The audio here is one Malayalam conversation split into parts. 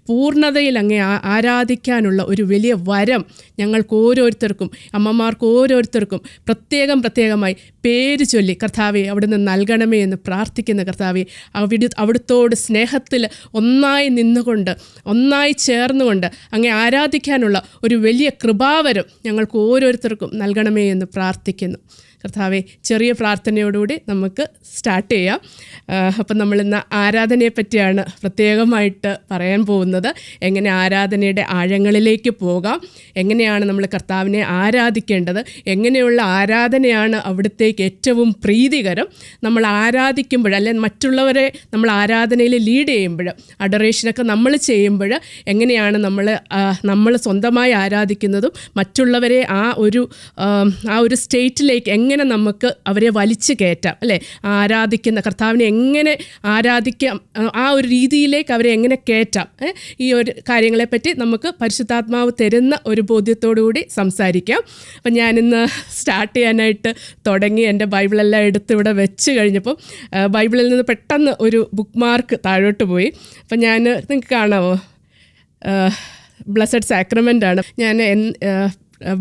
പൂർണ്ണതയിൽ അങ്ങേ ആരാധിക്കാനുള്ള ഒരു വലിയ വരം ഞങ്ങൾക്ക് ഓരോരുത്തർക്കും, അമ്മമാർക്ക് ഓരോരുത്തർക്കും പ്രത്യേകമായി പേര് ചൊല്ലി കർത്താവെ അവിടുന്ന് നൽകണമേ എന്ന് പ്രാർത്ഥിക്കുന്ന കർത്താവെ, അവിടുത്തോട് സ്നേഹത്തിൽ ഒന്നായി നിന്നുകൊണ്ട്, ഒന്നായി ചേർന്നുകൊണ്ട് അങ്ങേ ആരാധിക്കാനുള്ള ഒരു വലിയ കൃപാവരം ഞങ്ങൾക്ക് ഓരോരുത്തർക്കും നൽകണമേ എന്ന് പ്രാർത്ഥിക്കുന്നു. കർത്താവെ, ചെറിയ പ്രാർത്ഥനയോടുകൂടി നമുക്ക് സ്റ്റാർട്ട് ചെയ്യാം. അപ്പം നമ്മളിന്ന് ആരാധനയെ പറ്റിയാണ് പ്രത്യേകമായിട്ട് പറയാൻ പോകുന്നത്. എങ്ങനെ ആരാധനയുടെ ആഴങ്ങളിലേക്ക് പോകാം, എങ്ങനെയാണ് നമ്മൾ കർത്താവിനെ ആരാധിക്കേണ്ടത്, എങ്ങനെയുള്ള ആരാധനയാണ് അവിടുത്തേക്ക് ഏറ്റവും പ്രീതികരം, നമ്മൾ ആരാധിക്കുമ്പോൾ അല്ലെങ്കിൽ മറ്റുള്ളവരെ നമ്മൾ ആരാധനയിൽ ലീഡ് ചെയ്യുമ്പോൾ, അഡറേഷനൊക്കെ നമ്മൾ ചെയ്യുമ്പോൾ എങ്ങനെയാണ് നമ്മൾ സ്വന്തമായി ആരാധിക്കുന്നതും മറ്റുള്ളവരെ ആ ഒരു സ്റ്റേറ്റിലേക്ക് എങ്ങനെ നമുക്ക് അവരെ വലിച്ചു കയറ്റാം, അല്ലേ? ആരാധിക്കുന്ന കർത്താവിനെ എങ്ങനെ ആരാധിക്കാം, ആ ഒരു രീതിയിലേക്ക് അവരെ എങ്ങനെ കയറ്റാം, ഈ ഒരു കാര്യങ്ങളെപ്പറ്റി നമുക്ക് പരിശുദ്ധാത്മാവ് തരുന്ന ഒരു ബോധ്യത്തോടുകൂടി സംസാരിക്കാം. അപ്പം ഞാനിന്ന് സ്റ്റാർട്ട് ചെയ്യാനായിട്ട് തുടങ്ങി. എൻ്റെ ബൈബിളെല്ലാം എടുത്ത് ഇവിടെ വെച്ച് കഴിഞ്ഞപ്പോൾ ബൈബിളിൽ നിന്ന് പെട്ടെന്ന് ഒരു ബുക്ക് മാർക്ക് താഴോട്ട് പോയി. അപ്പം നിങ്ങൾക്ക് കാണാമോ, ബ്ലെസ്സഡ് സാക്രമെൻ്റാണ്. ഞാൻ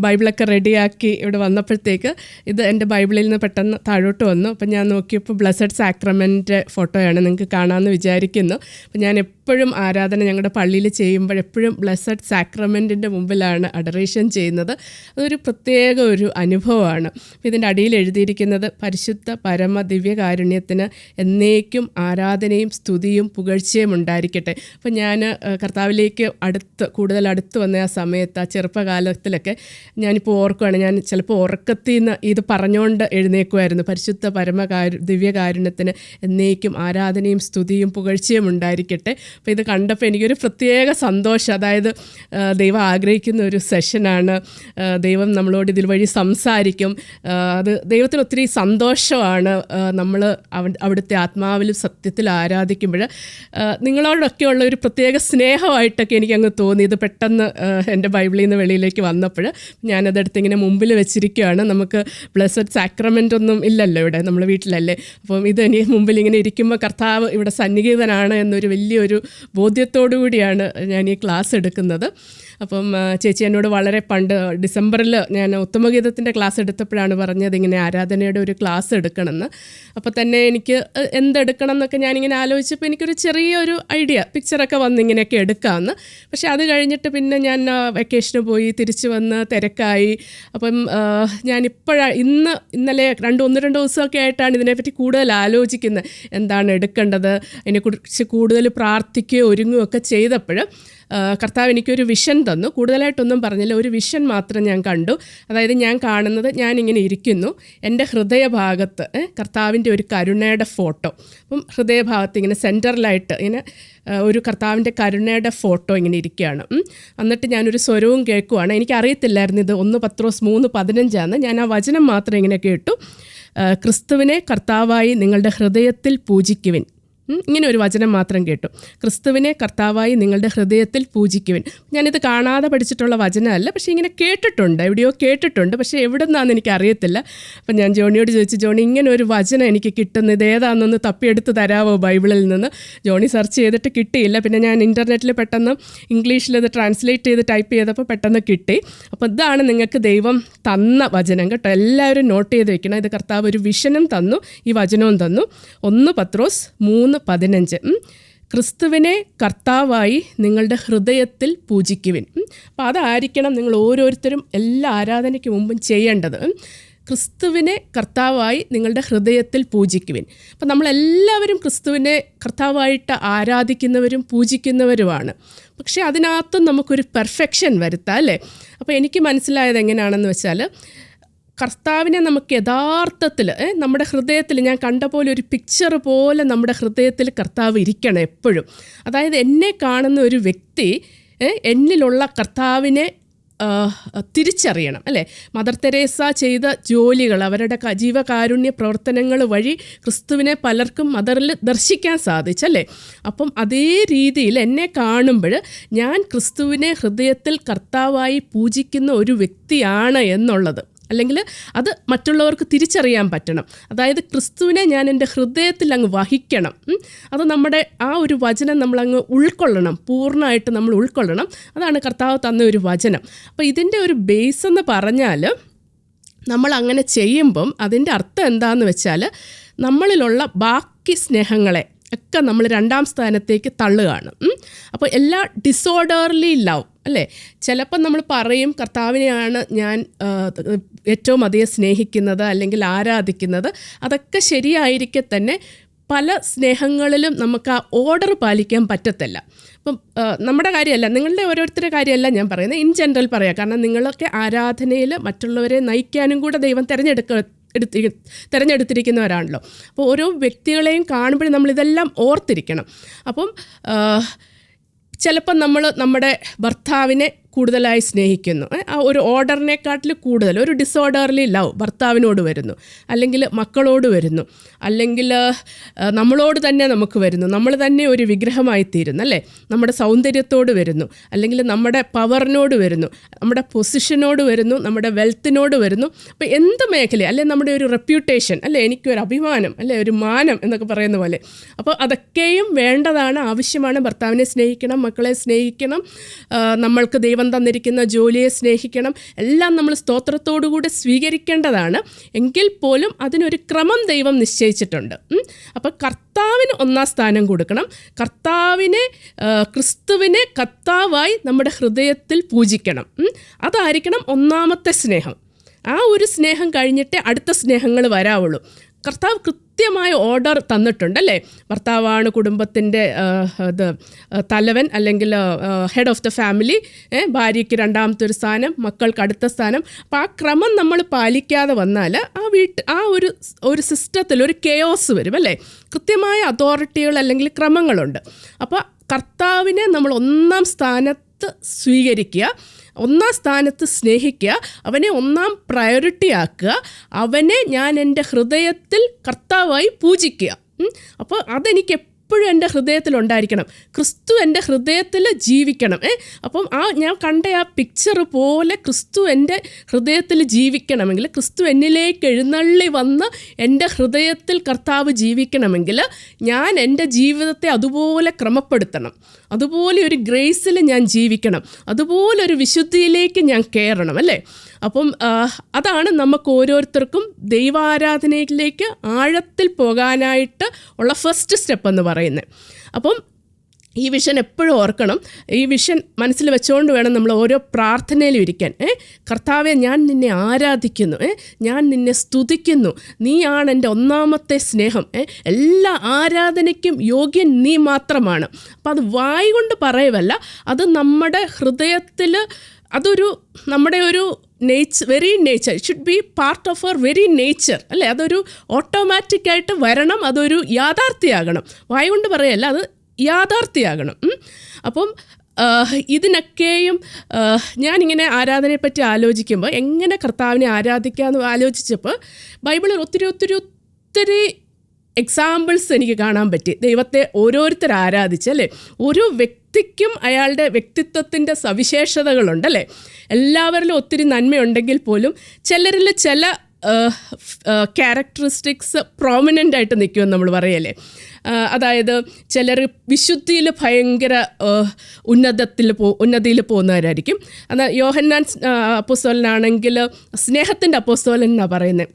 ബൈബിളൊക്കെ റെഡിയാക്കി ഇവിടെ വന്നപ്പോഴത്തേക്ക് ഇത് എൻ്റെ ബൈബിളിൽ നിന്ന് പെട്ടെന്ന് താഴോട്ട് വന്നു. അപ്പം ഞാൻ നോക്കിയപ്പോൾ ബ്ലെസ്സഡ് സാക്രമെൻ്റ് ഫോട്ടോയാണ്, നിങ്ങൾക്ക് കാണാമെന്ന് വിചാരിക്കുന്നു. അപ്പം ഞാൻ എപ്പോഴും ആരാധന ഞങ്ങളുടെ പള്ളിയിൽ ചെയ്യുമ്പോഴെപ്പോഴും ബ്ലെസ്സഡ് സാക്രമെൻറ്റിൻ്റെ മുമ്പിലാണ് അഡറേഷൻ ചെയ്യുന്നത്. അതൊരു പ്രത്യേക ഒരു അനുഭവമാണ്. ഇതിൻ്റെ അടിയിൽ എഴുതിയിരിക്കുന്നത് പരിശുദ്ധ പരമ ദിവ്യകാരുണ്യത്തിന് എന്നേക്കും ആരാധനയും സ്തുതിയും പുകഴ്ചയും ഉണ്ടായിരിക്കട്ടെ. അപ്പം ഞാൻ കർത്താവിലേക്ക് കൂടുതൽ അടുത്ത് വന്ന ആ സമയത്ത്, ആ ചെറുപ്പകാലത്തിലൊക്കെ ഞാനിപ്പോൾ ഓർക്കുകയാണ്, ഞാൻ ചിലപ്പോൾ ഉറക്കത്തിൽ നിന്ന് ഇത് പറഞ്ഞുകൊണ്ട് എഴുന്നേക്കുമായിരുന്നു. പരിശുദ്ധ ദിവ്യകാരുണ്യത്തിന് എന്നേക്കും ആരാധനയും സ്തുതിയും പുകഴ്ചയും ഉണ്ടായിരിക്കട്ടെ. അപ്പോൾ ഇത് കണ്ടപ്പോൾ എനിക്കൊരു പ്രത്യേക സന്തോഷം. അതായത് ദൈവം ആഗ്രഹിക്കുന്ന ഒരു സെഷനാണ്. ദൈവം നമ്മളോട് ഇതിൽ വഴി സംസാരിക്കും. അത് ദൈവത്തിന് ഒത്തിരി സന്തോഷമാണ്. നമ്മൾ അവിടുത്തെ ആത്മാവിലും സത്യത്തിൽ ആരാധിക്കുമ്പോൾ നിങ്ങളോടൊക്കെയുള്ള ഒരു പ്രത്യേക സ്നേഹമായിട്ടൊക്കെ എനിക്കങ്ങ് തോന്നി. ഇത് പെട്ടെന്ന് എൻ്റെ ബൈബിളിൽ നിന്ന് വെളിയിലേക്ക് വന്നപ്പോൾ ഞാനതെടുത്ത് ഇങ്ങനെ മുമ്പിൽ വെച്ചിരിക്കുകയാണ്. നമുക്ക് ബ്ലെസ്സഡ് സാക്രമെൻ്റ് ഒന്നും ഇല്ലല്ലോ ഇവിടെ, നമ്മൾ വീട്ടിലല്ലേ. അപ്പം ഇത് ഇനി മുമ്പിൽ ഇങ്ങനെ ഇരിക്കുമ്പോൾ കർത്താവ് ഇവിടെ സന്നിഹിതനാണ് എന്നൊരു വലിയൊരു ബോധ്യത്തോടു കൂടിയാണ് ഞാൻ ഈ ക്ലാസ് എടുക്കുന്നത്. അപ്പം ചേച്ചി എന്നോട് വളരെ പണ്ട് ഡിസംബറിൽ ഞാൻ ഉത്തമഗീതത്തിൻ്റെ ക്ലാസ് എടുത്തപ്പോഴാണ് പറഞ്ഞത് ഇങ്ങനെ ആരാധനയുടെ ഒരു ക്ലാസ് എടുക്കണമെന്ന്. അപ്പോൾ തന്നെ എനിക്ക് എന്തെടുക്കണം എന്നൊക്കെ ഞാനിങ്ങനെ ആലോചിച്ചപ്പോൾ എനിക്കൊരു ചെറിയൊരു ഐഡിയ, പിക്ചറൊക്കെ വന്ന് ഇങ്ങനെയൊക്കെ എടുക്കാമെന്ന്. പക്ഷേ അത് കഴിഞ്ഞിട്ട് പിന്നെ ഞാൻ വെക്കേഷന് പോയി, തിരിച്ച് വന്ന് തിരക്കായി. അപ്പം ഇന്നലെ ഒന്ന് രണ്ട് ദിവസമൊക്കെ ആയിട്ടാണ് ഇതിനെപ്പറ്റി കൂടുതൽ ആലോചിക്കുന്നത്, എന്താണ് എടുക്കേണ്ടത്, അതിനെക്കുറിച്ച് കൂടുതൽ പ്രാർത്ഥിക്കുകയോ ഒരുങ്ങുകയോ ഒക്കെ ചെയ്തപ്പോൾ കർത്താവ് എനിക്കൊരു വിഷൻ തന്നു. കൂടുതലായിട്ടൊന്നും പറഞ്ഞില്ല, ഒരു വിഷൻ മാത്രം ഞാൻ കണ്ടു. അതായത് ഞാൻ കാണുന്നത്, ഞാനിങ്ങനെ ഇരിക്കുന്നു, എൻ്റെ ഹൃദയഭാഗത്ത് കർത്താവിൻ്റെ ഒരു കരുണയുടെ ഫോട്ടോ. അപ്പം ഹൃദയഭാഗത്ത് ഇങ്ങനെ സെൻറ്ററിലായിട്ട് ഇങ്ങനെ ഒരു കർത്താവിൻ്റെ കരുണയുടെ ഫോട്ടോ ഇങ്ങനെ ഇരിക്കുകയാണ്. എന്നിട്ട് ഞാനൊരു സ്വരവും കേൾക്കുവാണ്. എനിക്കറിയത്തില്ലായിരുന്നു ഇത് 1 പത്രോസ് 3:15 ഞാൻ ആ വചനം മാത്രം ഇങ്ങനെ കേട്ടു. ക്രിസ്തുവിനെ കർത്താവായി നിങ്ങളുടെ ഹൃദയത്തിൽ പൂജിക്കുവിൻ. ഇങ്ങനെ ഒരു വചനം മാത്രം കേട്ടു. ക്രിസ്തുവിനെ കർത്താവായി നിങ്ങളുടെ ഹൃദയത്തിൽ പൂജിക്കുവിൻ. ഞാനിത് കാണാതെ പഠിച്ചിട്ടുള്ള വചനമല്ല, പക്ഷേ ഇങ്ങനെ കേട്ടിട്ടുണ്ട്, എവിടെയോ കേട്ടിട്ടുണ്ട്, പക്ഷേ എവിടെ നിന്നാണെന്ന് എനിക്കറിയത്തില്ല. അപ്പം ഞാൻ ജോണിയോട് ചോദിച്ചു, ജോണി ഇങ്ങനെ ഒരു വചനം എനിക്ക് കിട്ടുന്നത് ഇത് ഏതാണെന്നൊന്ന് തപ്പിയെടുത്ത് തരാമോ ബൈബിളിൽ നിന്ന്. ജോണി സെർച്ച് ചെയ്തിട്ട് കിട്ടിയില്ല. പിന്നെ ഞാൻ ഇൻ്റർനെറ്റിൽ പെട്ടെന്ന് ഇംഗ്ലീഷിൽ ഇത് ട്രാൻസ്ലേറ്റ് ചെയ്ത് ടൈപ്പ് ചെയ്തപ്പോൾ പെട്ടെന്ന് കിട്ടി. അപ്പോൾ ഇതാണ് നിങ്ങൾക്ക് ദൈവം തന്ന വചനം കേട്ടോ. എല്ലാവരും നോട്ട് ചെയ്ത് വെക്കണം. ഇത് കർത്താവ് ഒരു വിഷനും തന്നു, ഈ വചനവും തന്നു. 1 പത്രോസ് 3:15 ക്രിസ്തുവിനെ കർത്താവായി നിങ്ങളുടെ ഹൃദയത്തിൽ പൂജിക്കുവിൻ. അപ്പോൾ അതായിരിക്കണം നിങ്ങൾ ഓരോരുത്തരും എല്ലാ ആരാധനയ്ക്ക് മുമ്പും ചെയ്യേണ്ടത്. ക്രിസ്തുവിനെ കർത്താവായി നിങ്ങളുടെ ഹൃദയത്തിൽ പൂജിക്കുവിൻ. അപ്പം നമ്മളെല്ലാവരും ക്രിസ്തുവിനെ കർത്താവായിട്ട് ആരാധിക്കുന്നവരും പൂജിക്കുന്നവരുമാണ്. പക്ഷേ അതിനകത്തും നമുക്കൊരു പെർഫെക്ഷൻ വരുത്താം, അല്ലേ? അപ്പോൾ എനിക്ക് മനസ്സിലായത് എങ്ങനെയാണെന്ന് വെച്ചാൽ, കർത്താവിനെ നമുക്ക് യഥാർത്ഥത്തിൽ നമ്മുടെ ഹൃദയത്തിൽ, ഞാൻ കണ്ട പോലെ ഒരു പിക്ചർ പോലെ നമ്മുടെ ഹൃദയത്തിൽ കർത്താവ് ഇരിക്കണം എപ്പോഴും. അതായത് എന്നെ കാണുന്ന ഒരു വ്യക്തി എന്നിലുള്ള കർത്താവിനെ തിരിച്ചറിയണം, അല്ലേ? മദർ തെരേസ ചെയ്ത ജോലികൾ, അവരുടെ ജീവകാരുണ്യ പ്രവർത്തനങ്ങൾ വഴി ക്രിസ്തുവിനെ പലർക്കും മദറിൽ ദർശിക്കാൻ സാധിച്ചല്ലേ. അപ്പം അതേ രീതിയിൽ എന്നെ കാണുമ്പോൾ ഞാൻ ക്രിസ്തുവിനെ ഹൃദയത്തിൽ കർത്താവായി പൂജിക്കുന്ന ഒരു വ്യക്തിയാണ് എന്നുള്ളത്, അല്ലെങ്കിൽ അത് മറ്റുള്ളവർക്ക് തിരിച്ചറിയാൻ പറ്റണം. അതായത് ക്രിസ്തുവിനെ ഞാൻ എൻ്റെ ഹൃദയത്തിൽ അങ്ങ് വഹിക്കണം. അത് നമ്മുടെ ആ ഒരു വചനം നമ്മളങ്ങ് ഉൾക്കൊള്ളണം, പൂർണ്ണമായിട്ട് നമ്മൾ ഉൾക്കൊള്ളണം. അതാണ് കർത്താവ് തന്ന ഒരു വചനം. അപ്പോൾ ഇതിൻ്റെ ഒരു ബേസ് എന്ന് പറഞ്ഞാൽ, നമ്മൾ അങ്ങനെ ചെയ്യുമ്പം അതിൻ്റെ അർത്ഥം എന്താണെന്ന് വെച്ചാൽ, നമ്മളിലുള്ള ബാക്കി സ്നേഹങ്ങളെ ഒക്കെ നമ്മൾ രണ്ടാം സ്ഥാനത്തേക്ക് തള്ളുകയാണ്. അപ്പോൾ എല്ലാ ഡിസോർഡർലി ലവ് അല്ലേ, ചിലപ്പം നമ്മൾ പറയും കർത്താവിനെയാണ് ഞാൻ ഏറ്റവും അധികം സ്നേഹിക്കുന്നത് അല്ലെങ്കിൽ ആരാധിക്കുന്നത്. അതൊക്കെ ശരിയായിരിക്കെ തന്നെ പല സ്നേഹങ്ങളിലും നമുക്ക് ആ ഓർഡർ പാലിക്കാൻ പറ്റത്തില്ല. അപ്പം നമ്മുടെ കാര്യമല്ല, നിങ്ങളുടെ ഓരോരുത്തരുടെ കാര്യമല്ല ഞാൻ പറയുന്നത്, ഇൻ ജനറൽ പറയാം. കാരണം നിങ്ങളൊക്കെ ആരാധനയിൽ മറ്റുള്ളവരെ നയിക്കാനും കൂടെ ദൈവം തിരഞ്ഞെടുത്തിരിക്കുന്നവരാണല്ലോ. അപ്പോൾ ഓരോ വ്യക്തികളെയും കാണുമ്പോഴും നമ്മളിതെല്ലാം ഓർത്തിരിക്കണം. അപ്പം ചിലപ്പം നമ്മൾ നമ്മുടെ ഭർത്താവിനെ കൂടുതലായി സ്നേഹിക്കുന്നു, ആ ഒരു ഓർഡറിനെക്കാട്ടിൽ കൂടുതൽ ഒരു ഡിസോർഡർലി ലവ് ഭർത്താവിനോട് വരുന്നു, അല്ലെങ്കിൽ മക്കളോട് വരുന്നു, അല്ലെങ്കിൽ നമ്മളോട് തന്നെ നമുക്ക് വരുന്നു, നമ്മൾ തന്നെ ഒരു വിഗ്രഹമായി തീരുന്നു അല്ലേ, നമ്മുടെ സൗന്ദര്യത്തോട് വരുന്നു, അല്ലെങ്കിൽ നമ്മുടെ പവറിനോട് വരുന്നു, നമ്മുടെ പൊസിഷനോട് വരുന്നു, നമ്മുടെ വെൽത്തിനോട് വരുന്നു. അപ്പോൾ എന്ത് മേഖല, അല്ലെ നമ്മുടെ ഒരു റെപ്യൂട്ടേഷൻ, അല്ലെ എനിക്കൊരു അഭിമാനം, അല്ലെ ഒരു മാനം എന്നൊക്കെ പറയുന്ന പോലെ. അപ്പോൾ അതൊക്കെയും വേണ്ടതാണ്, ആവശ്യമാണ്. ഭർത്താവിനെ സ്നേഹിക്കണം, മക്കളെ സ്നേഹിക്കണം, നമ്മൾക്ക് ദൈവം തന്നിരിക്കുന്ന ജോലിയെ സ്നേഹിക്കണം, എല്ലാം നമ്മൾ സ്തോത്രത്തോടുകൂടി സ്വീകരിക്കേണ്ടതാണ്. എങ്കിൽ പോലും അതിനൊരു ക്രമം ദൈവം നിശ്ചയിച്ചിട്ടുണ്ട്. അപ്പോൾ കർത്താവിന് ഒന്നാം സ്ഥാനം കൊടുക്കണം. ക്രിസ്തുവിനെ കർത്താവായി നമ്മുടെ ഹൃദയത്തിൽ പൂജിക്കണം. അതായിരിക്കണം ഒന്നാമത്തെ സ്നേഹം. ആ ഒരു സ്നേഹം കഴിഞ്ഞിട്ടേ അടുത്ത സ്നേഹങ്ങൾ വരാവുള്ളൂ. കർത്താവ് കൃത്യമായ ഓർഡർ തന്നിട്ടുണ്ടല്ലേ. ഭർത്താവാണ് കുടുംബത്തിൻ്റെ തലവൻ അല്ലെങ്കിൽ ഹെഡ് ഓഫ് ദ ഫാമിലി, ഭാര്യയ്ക്ക് രണ്ടാമത്തെ ഒരു സ്ഥാനം, മക്കൾക്ക് അടുത്ത സ്ഥാനം. അപ്പോൾ ആ ക്രമം നമ്മൾ പാലിക്കാതെ വന്നാൽ ആ ഒരു സിസ്റ്റത്തിൽ ഒരു കെയോസ് വരും അല്ലേ. കൃത്യമായ അതോറിറ്റികൾ അല്ലെങ്കിൽ ക്രമങ്ങളുണ്ട്. അപ്പോൾ കർത്താവിനെ നമ്മൾ ഒന്നാം സ്ഥാനത്ത് സ്വീകരിക്കുക, ഒന്നാം സ്ഥാനത്ത് സ്നേഹിക്കുക, അവനെ ഒന്നാം പ്രയോറിറ്റി ആക്കുക, അവനെ ഞാൻ എൻ്റെ ഹൃദയത്തിൽ കർത്താവായി പൂജിക്കുക. അപ്പോൾ അതെനിക്ക് എപ്പോഴും എൻ്റെ ഹൃദയത്തിലുണ്ടായിരിക്കണം. ക്രിസ്തു എൻ്റെ ഹൃദയത്തിൽ ജീവിക്കണം. അപ്പം ഞാൻ കണ്ട ആ പിക്ചർ പോലെ ക്രിസ്തു എൻ്റെ ഹൃദയത്തിൽ ജീവിക്കണമെങ്കിൽ, ക്രിസ്തു എന്നിലേക്ക് എഴുന്നള്ളി വന്ന് എൻ്റെ ഹൃദയത്തിൽ കർത്താവ് ജീവിക്കണമെങ്കിൽ ഞാൻ എൻ്റെ ജീവിതത്തെ അതുപോലെ ക്രമപ്പെടുത്തണം, അതുപോലെ ഒരു ഗ്രേസിൽ ഞാൻ ജീവിക്കണം, അതുപോലെ ഒരു വിശുദ്ധിയിലേക്ക് ഞാൻ കയറണം അല്ലേ. അപ്പം അതാണ് നമുക്ക് ഓരോരുത്തർക്കും ദൈവാരാധനയിലേക്ക് ആഴത്തിൽ പോകാനായിട്ട് ഉള്ള ഫസ്റ്റ് സ്റ്റെപ്പ് എന്ന് പറയുന്നത്. അപ്പം ഈ വിഷൻ എപ്പോഴും ഓർക്കണം. ഈ വിഷൻ മനസ്സിൽ വെച്ചുകൊണ്ട് വേണം നമ്മൾ ഓരോ പ്രാർത്ഥനയിലും ഇരിക്കാൻ. കർത്താവെ, ഞാൻ നിന്നെ ആരാധിക്കുന്നു, ഞാൻ നിന്നെ സ്തുതിക്കുന്നു, നീയാണ് എൻ്റെ ഒന്നാമത്തെ സ്നേഹം, എല്ലാ ആരാധനയ്ക്കും യോഗ്യൻ നീ മാത്രമാണ്. അപ്പം അത് വായി കൊണ്ട് പറയുവല്ല, അത് നമ്മുടെ ഹൃദയത്തിൽ നമ്മുടെ ഒരു very nature, it should be part of our very nature അല്ലേ. അതൊരു ഓട്ടോമാറ്റിക്കായിട്ട് വരണം, അതൊരു യാഥാർത്ഥ്യമാകണം. വായ കൊണ്ട് പറയല്ല, അത് യാഥാർത്ഥ്യമാകണം. അപ്പം ഇതിനൊക്കെയും ഞാനിങ്ങനെ ആരാധനയെപ്പറ്റി ആലോചിക്കുമ്പോൾ എങ്ങനെ കർത്താവിനെ ആരാധിക്കാമെന്ന് ആലോചിച്ചപ്പോൾ ബൈബിളിൽ ഒത്തിരി എക്സാമ്പിൾസ് എനിക്ക് കാണാൻ പറ്റി. ദൈവത്തെ ഓരോരുത്തർ ആരാധിച്ചല്ലേ. ഓരോ വ്യക്തിക്കും അയാളുടെ വ്യക്തിത്വത്തിൻ്റെ സവിശേഷതകളുണ്ടല്ലേ. എല്ലാവരിലും ഒത്തിരി നന്മയുണ്ടെങ്കിൽ പോലും ചിലരിൽ ചില ക്യാരക്ടറിസ്റ്റിക്സ് പ്രോമിനൻ്റ് ആയിട്ട് നിൽക്കുമെന്ന് നമ്മൾ പറയല്ലേ. അതായത് ചിലർ വിശുദ്ധിയിൽ ഭയങ്കര ഉന്നതിയിൽ പോകുന്നവരായിരിക്കും. എന്നാൽ യോഹന്നാൻ അപ്പോസ്തലനാണെങ്കിൽ സ്നേഹത്തിൻ്റെ അപ്പോസ്തലൻ എന്നാണ് പറയുന്നത്.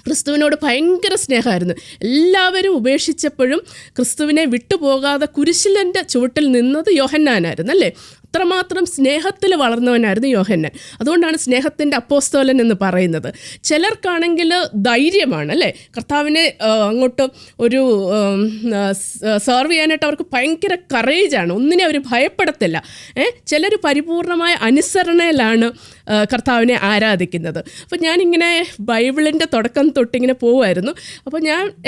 ക്രിസ്തുവിനോട് ഭയങ്കര സ്നേഹമായിരുന്നു. എല്ലാവരും ഉപേക്ഷിച്ചപ്പോഴും ക്രിസ്തുവിനെ വിട്ടുപോകാതെ കുരിശിലൻ്റെ ചുവട്ടിൽ നിന്നത് യോഹന്നാനായിരുന്നു അല്ലേ. അത്രമാത്രം സ്നേഹത്തിൽ വളർന്നവനായിരുന്നു യോഹന്നാൻ. അതുകൊണ്ടാണ് സ്നേഹത്തിൻ്റെ അപ്പോസ്തലൻ എന്ന് പറയുന്നത്. ചിലർക്കാണെങ്കിൽ ധൈര്യമാണ് അല്ലേ. കർത്താവിനെ അങ്ങോട്ട് ഒരു സെർവ് ചെയ്യാനായിട്ട് അവർക്ക് ഭയങ്കര കറേജാണ്, ഒന്നിനെ അവർ ഭയപ്പെടത്തില്ല. ചിലർ പരിപൂർണമായ അനുസരണയിലാണ് കർത്താവിനെ ആരാധിക്കുന്നത്. അപ്പോൾ ഞാനിങ്ങനെ ബൈബിളിൻ്റെ തുടക്കം തൊട്ടിങ്ങനെ പോവുമായിരുന്നു. അപ്പോൾ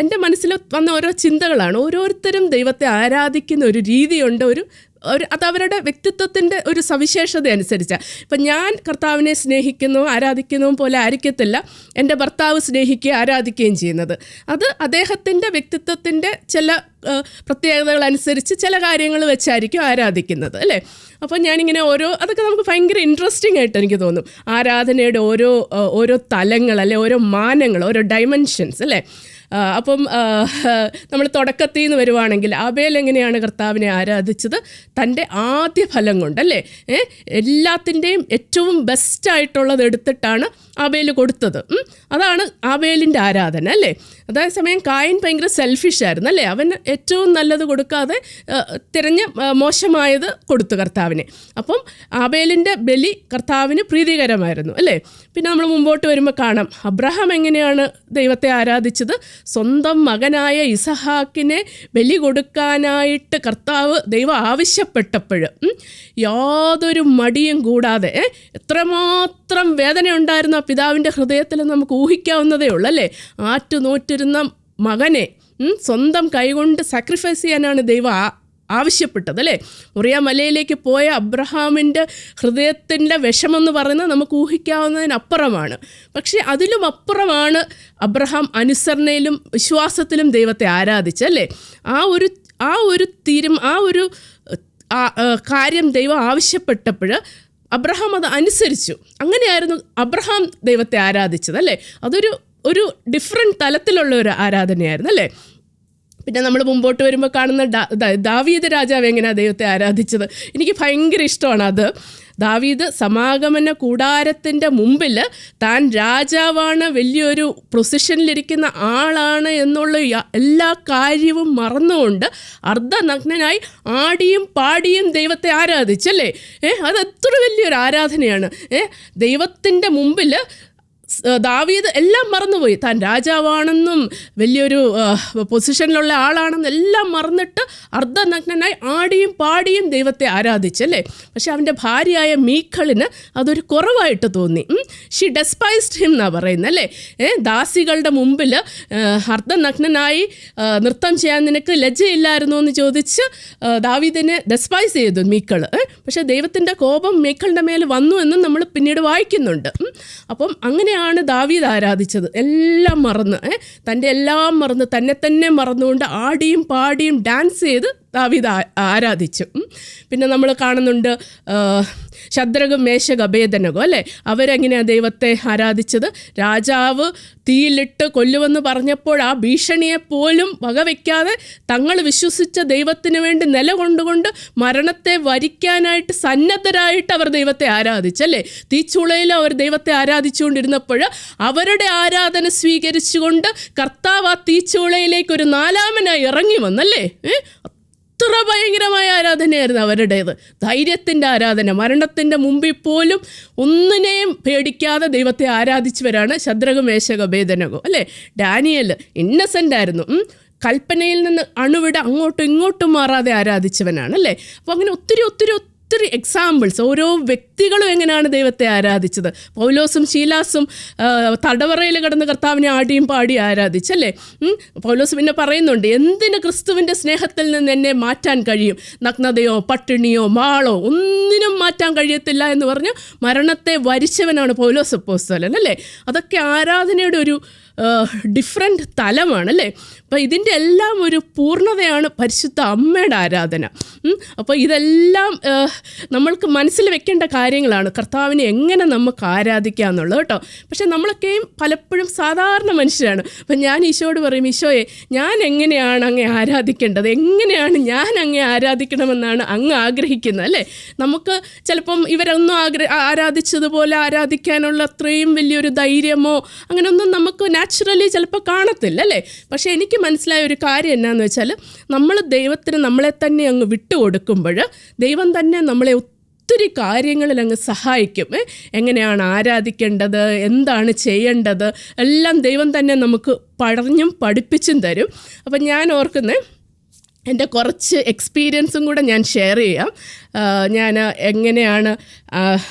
എൻ്റെ മനസ്സിൽ വന്ന ഓരോ ചിന്തകളാണ്. ഓരോരുത്തരും ദൈവത്തെ ആരാധിക്കുന്ന ഒരു രീതിയുണ്ട്, അത് അവരുടെ വ്യക്തിത്വത്തിൻ്റെ ഒരു സവിശേഷത അനുസരിച്ചാണ്. ഇപ്പം ഞാൻ കർത്താവിനെ സ്നേഹിക്കുന്നതും ആരാധിക്കുന്നതും പോലെ ആയിരിക്കത്തില്ല എൻ്റെ ഭർത്താവ് സ്നേഹിക്കുകയും ആരാധിക്കുകയും ചെയ്യുന്നത്. അത് അദ്ദേഹത്തിൻ്റെ വ്യക്തിത്വത്തിൻ്റെ ചില പ്രത്യേകതകൾ അനുസരിച്ച് ചില കാര്യങ്ങൾ വെച്ചായിരിക്കും ആരാധിക്കുന്നത്, അല്ലേ? അപ്പോൾ ഞാനിങ്ങനെ അതൊക്കെ നമുക്ക് ഭയങ്കര ഇൻട്രസ്റ്റിംഗ് ആയിട്ട് എനിക്ക് തോന്നും. ആരാധനയുടെ ഓരോ തലങ്ങൾ, അല്ലെ ഓരോ മാനങ്ങൾ, ഓരോ ഡൈമെൻഷൻസ്, അല്ലേ? അപ്പം നമ്മൾ തുടക്കത്തിൽ നിന്ന് വരുവാണെങ്കിൽ ആബേൽ എങ്ങനെയാണ് കർത്താവിനെ ആരാധിച്ചത്? തൻ്റെ ആദ്യ ഫലം കൊണ്ടല്ലേ, എല്ലാത്തിൻ്റെയും ഏറ്റവും ബെസ്റ്റായിട്ടുള്ളത് എടുത്തിട്ടാണ് ആബേൽ കൊടുത്തത്. അതാണ് ആബേലിൻ്റെ ആരാധന, അല്ലേ? അതേസമയം കായൻ ഭയങ്കര സെൽഫിഷായിരുന്നു, അല്ലേ? അവൻ ഏറ്റവും നല്ലത് കൊടുക്കാതെ തിരഞ്ഞ് മോശമായത് കൊടുത്തു കർത്താവിന്. അപ്പം ആബേലിൻ്റെ ബലി കർത്താവിന് പ്രീതികരമായിരുന്നു, അല്ലേ? പിന്നെ നമ്മൾ മുമ്പോട്ട് വരുമ്പോൾ കാണാം അബ്രഹാം എങ്ങനെയാണ് ദൈവത്തെ ആരാധിച്ചത്. സ്വന്തം മകനായ ഇസഹാക്കിനെ ബലി കൊടുക്കാനായിട്ട് ദൈവം ആവശ്യപ്പെട്ടപ്പോൾ യാതൊരു മടിയും കൂടാതെ, എത്രമാത്രം വേദന ഉണ്ടായിരുന്നു ആ പിതാവിൻ്റെ ഹൃദയത്തിൽ നമുക്ക് ഊഹിക്കാവുന്നതേ ഉള്ളൂ, അല്ലേ? ആറ്റുനോറ്റിരുന്ന മകനെ സ്വന്തം കൈകൊണ്ട് സാക്രിഫൈസ് ചെയ്യാനാണ് ദൈവം ആവശ്യപ്പെട്ടത്, അല്ലേ? മുറിയ മലയിലേക്ക് പോയ അബ്രഹാമിൻ്റെ ഹൃദയത്തിൻ്റെ വിഷമെന്ന് പറയുന്നത് നമുക്ക് ഊഹിക്കാവുന്നതിനപ്പുറമാണ്. പക്ഷേ അതിലും അപ്പുറമാണ് അബ്രഹാം അനുസരണയിലും വിശ്വാസത്തിലും ദൈവത്തെ ആരാധിച്ചല്ലേ. ആ ഒരു കാര്യം ദൈവം ആവശ്യപ്പെട്ടപ്പോൾ അബ്രഹാം അത് അനുസരിച്ചു. അങ്ങനെയായിരുന്നു അബ്രഹാം ദൈവത്തെ ആരാധിച്ചത്, അല്ലേ? ഒരു ഡിഫറെൻറ്റ് തലത്തിലുള്ള ഒരു ആരാധനയായിരുന്നു, അല്ലേ? പിന്നെ നമ്മൾ മുമ്പോട്ട് വരുമ്പോൾ കാണുന്ന ദാവീദ് രാജാവ് എങ്ങനെയാണ് ദൈവത്തെ ആരാധിച്ചത്. എനിക്ക് ഭയങ്കര ഇഷ്ടമാണ് അത്. ദാവീദ് സമാഗമന കൂടാരത്തിൻ്റെ മുമ്പിൽ താൻ രാജാവാണ്, വലിയൊരു പൊസിഷനിലിരിക്കുന്ന ആളാണ് എന്നുള്ള എല്ലാ കാര്യവും മറന്നുകൊണ്ട് അർദ്ധനഗ്നനായി ആടിയും പാടിയും ദൈവത്തെ ആരാധിച്ചല്ലേ. അതെത്ര വലിയൊരു ആരാധനയാണ്. ദൈവത്തിൻ്റെ മുമ്പിൽ ദാവീദ് എല്ലാം മറന്നുപോയി. താൻ രാജാവാണെന്നും വലിയൊരു പൊസിഷനിലുള്ള ആളാണെന്നും എല്ലാം മറന്നിട്ട് അർദ്ധനഗ്നനായി ആടിയും പാടിയും ദൈവത്തെ ആരാധിച്ചല്ലേ. പക്ഷെ അവൻ്റെ ഭാര്യയായ മീഖളിന് അതൊരു കുറവായിട്ട് തോന്നി. ഷി ഡെസ്പൈസ്ഡ് ഹിം എന്നാണ് പറയുന്നത്, അല്ലേ? ദാസികളുടെ മുമ്പിൽ അർദ്ധനഗ്നനായി നൃത്തം ചെയ്യാൻ നിനക്ക് ലജ്ജയില്ലായിരുന്നു എന്ന് ചോദിച്ച് ദാവീദിനെ ഡെസ്പൈസ് ചെയ്തു മീഖൾ. പക്ഷേ ദൈവത്തിൻ്റെ കോപം മീഖളിൻ്റെ മേൽ വന്നു എന്നും നമ്മൾ പിന്നീട് വായിക്കുന്നുണ്ട്. അപ്പം അങ്ങനെയാണ് ദാവീദ് ആരാധിച്ചത്. എല്ലാം മറന്ന്, തൻ്റെ എല്ലാം മറന്ന്, തന്നെ മറന്നുകൊണ്ട് ആടിയും പാടിയും ഡാൻസ് ചെയ്ത് ദാവീദ് ആരാധിച്ചു. പിന്നെ നമ്മൾ കാണുന്നുണ്ട് ശദ്രകും മേശക് അബേദനഗോ, അല്ലേ? അവരെങ്ങനെയാണ് ദൈവത്തെ ആരാധിച്ചത്? രാജാവ് തീയിലിട്ട് കൊല്ലുമെന്ന് പറഞ്ഞപ്പോൾ ആ ഭീഷണിയെപ്പോലും വകവയ്ക്കാതെ തങ്ങൾ വിശ്വസിച്ച ദൈവത്തിന് വേണ്ടി നിലകൊണ്ടുകൊണ്ട് മരണത്തെ വരിക്കാനായിട്ട് സന്നദ്ധരായിട്ട് അവർ ദൈവത്തെ ആരാധിച്ചല്ലേ. തീച്ചൂളയിൽ അവർ ദൈവത്തെ ആരാധിച്ചുകൊണ്ടിരുന്നപ്പോൾ അവരുടെ ആരാധന സ്വീകരിച്ചുകൊണ്ട് കർത്താവ് ആ തീച്ചൂളയിലേക്ക് ഒരു നാലാമനായി ഇറങ്ങി വന്നല്ലേ. അത്ര ഭയങ്കരമായ ആരാധനയായിരുന്നു അവരുടേത്. ധൈര്യത്തിൻ്റെ ആരാധന. മരണത്തിൻ്റെ മുമ്പിൽ പോലും ഒന്നിനെയും പേടിക്കാതെ ദൈവത്തെ ആരാധിച്ചവരാണ് ശദ്രക് മേശക് അബേദനഗോ, അല്ലേ? ഡാനിയേൽ ഇന്നസെൻ്റ് ആയിരുന്നു. കൽപ്പനയിൽ നിന്ന് അണുവിട അങ്ങോട്ടും ഇങ്ങോട്ടും മാറാതെ ആരാധിച്ചവനാണ്, അല്ലേ? അപ്പോൾ അങ്ങനെ ഒത്തിരി എക്സാമ്പിൾസ്. ഓരോ വ്യക്തികളും എങ്ങനെയാണ് ദൈവത്തെ ആരാധിച്ചത്. പൗലോസും ശീലാസും തടവറയിൽ കിടന്ന് കർത്താവിനെ ആടിയും പാടി ആരാധിച്ചല്ലേ. പൗലോസ് പിന്നെ പറയുന്നുണ്ട്, എന്തിന് ക്രിസ്തുവിൻ്റെ സ്നേഹത്തിൽ നിന്ന് എന്നെ മാറ്റാൻ കഴിയും? നഗ്നതയോ പട്ടിണിയോ മാളോ ഒന്നിനും മാറ്റാൻ കഴിയത്തില്ല എന്ന് പറഞ്ഞ് മരണത്തെ വരിച്ചവനാണ് പൗലോസ് അപ്പോസ്തലൻ, അല്ലേ? അതൊക്കെ ആരാധനയുടെ ഒരു ഡിഫറെൻറ്റ് തലമാണല്ലേ. അപ്പോൾ ഇതിൻ്റെ എല്ലാം ഒരു പൂർണ്ണതയാണ് പരിശുദ്ധ അമ്മയുടെ ആരാധന. അപ്പോൾ ഇതെല്ലാം നമ്മൾക്ക് മനസ്സിൽ വെക്കേണ്ട കാര്യങ്ങളാണ്, കർത്താവിനെ എങ്ങനെ നമുക്ക് ആരാധിക്കാം എന്നുള്ളത് കേട്ടോ. പക്ഷെ നമ്മളൊക്കെയും പലപ്പോഴും സാധാരണ മനുഷ്യരാണ്. അപ്പം ഞാൻ ഈശോയോട് പറയും, ഈശോയെ ഞാൻ എങ്ങനെയാണ് അങ്ങേ ആരാധിക്കേണ്ടത്? എങ്ങനെയാണ് ഞാൻ അങ്ങേ ആരാധിക്കണമെന്നാണ് അങ്ങ് ആഗ്രഹിക്കുന്നത്, അല്ലേ? നമുക്ക് ചിലപ്പം ഇവരൊന്നും ആരാധിച്ചതുപോലെ ആരാധിക്കാനുള്ള അത്രയും വലിയൊരു ധൈര്യമോ അങ്ങനെയൊന്നും നമുക്ക് നാച്ചുറലി ചിലപ്പോൾ കാണത്തില്ല, അല്ലേ? പക്ഷേ എനിക്ക് മനസ്സിലായ ഒരു കാര്യം എന്നാന്ന് വെച്ചാൽ, നമ്മൾ ദൈവത്തിന് നമ്മളെ തന്നെ അങ്ങ് വിട്ടുകൊടുക്കുമ്പോൾ ദൈവം തന്നെ നമ്മളെ ഒത്തിരി കാര്യങ്ങളിൽ അങ്ങ് സഹായിക്കും. എങ്ങനെയാണ് ആരാധിക്കേണ്ടത്, എന്താണ് ചെയ്യേണ്ടത്, എല്ലാം ദൈവം തന്നെ നമുക്ക് പറഞ്ഞും പഠിപ്പിച്ചും തരും. അപ്പം ഞാൻ ഓർക്കുന്നത് എൻ്റെ കുറച്ച് എക്സ്പീരിയൻസും കൂടെ ഞാൻ ഷെയർ ചെയ്യാം. ഞാൻ എങ്ങനെയാണ്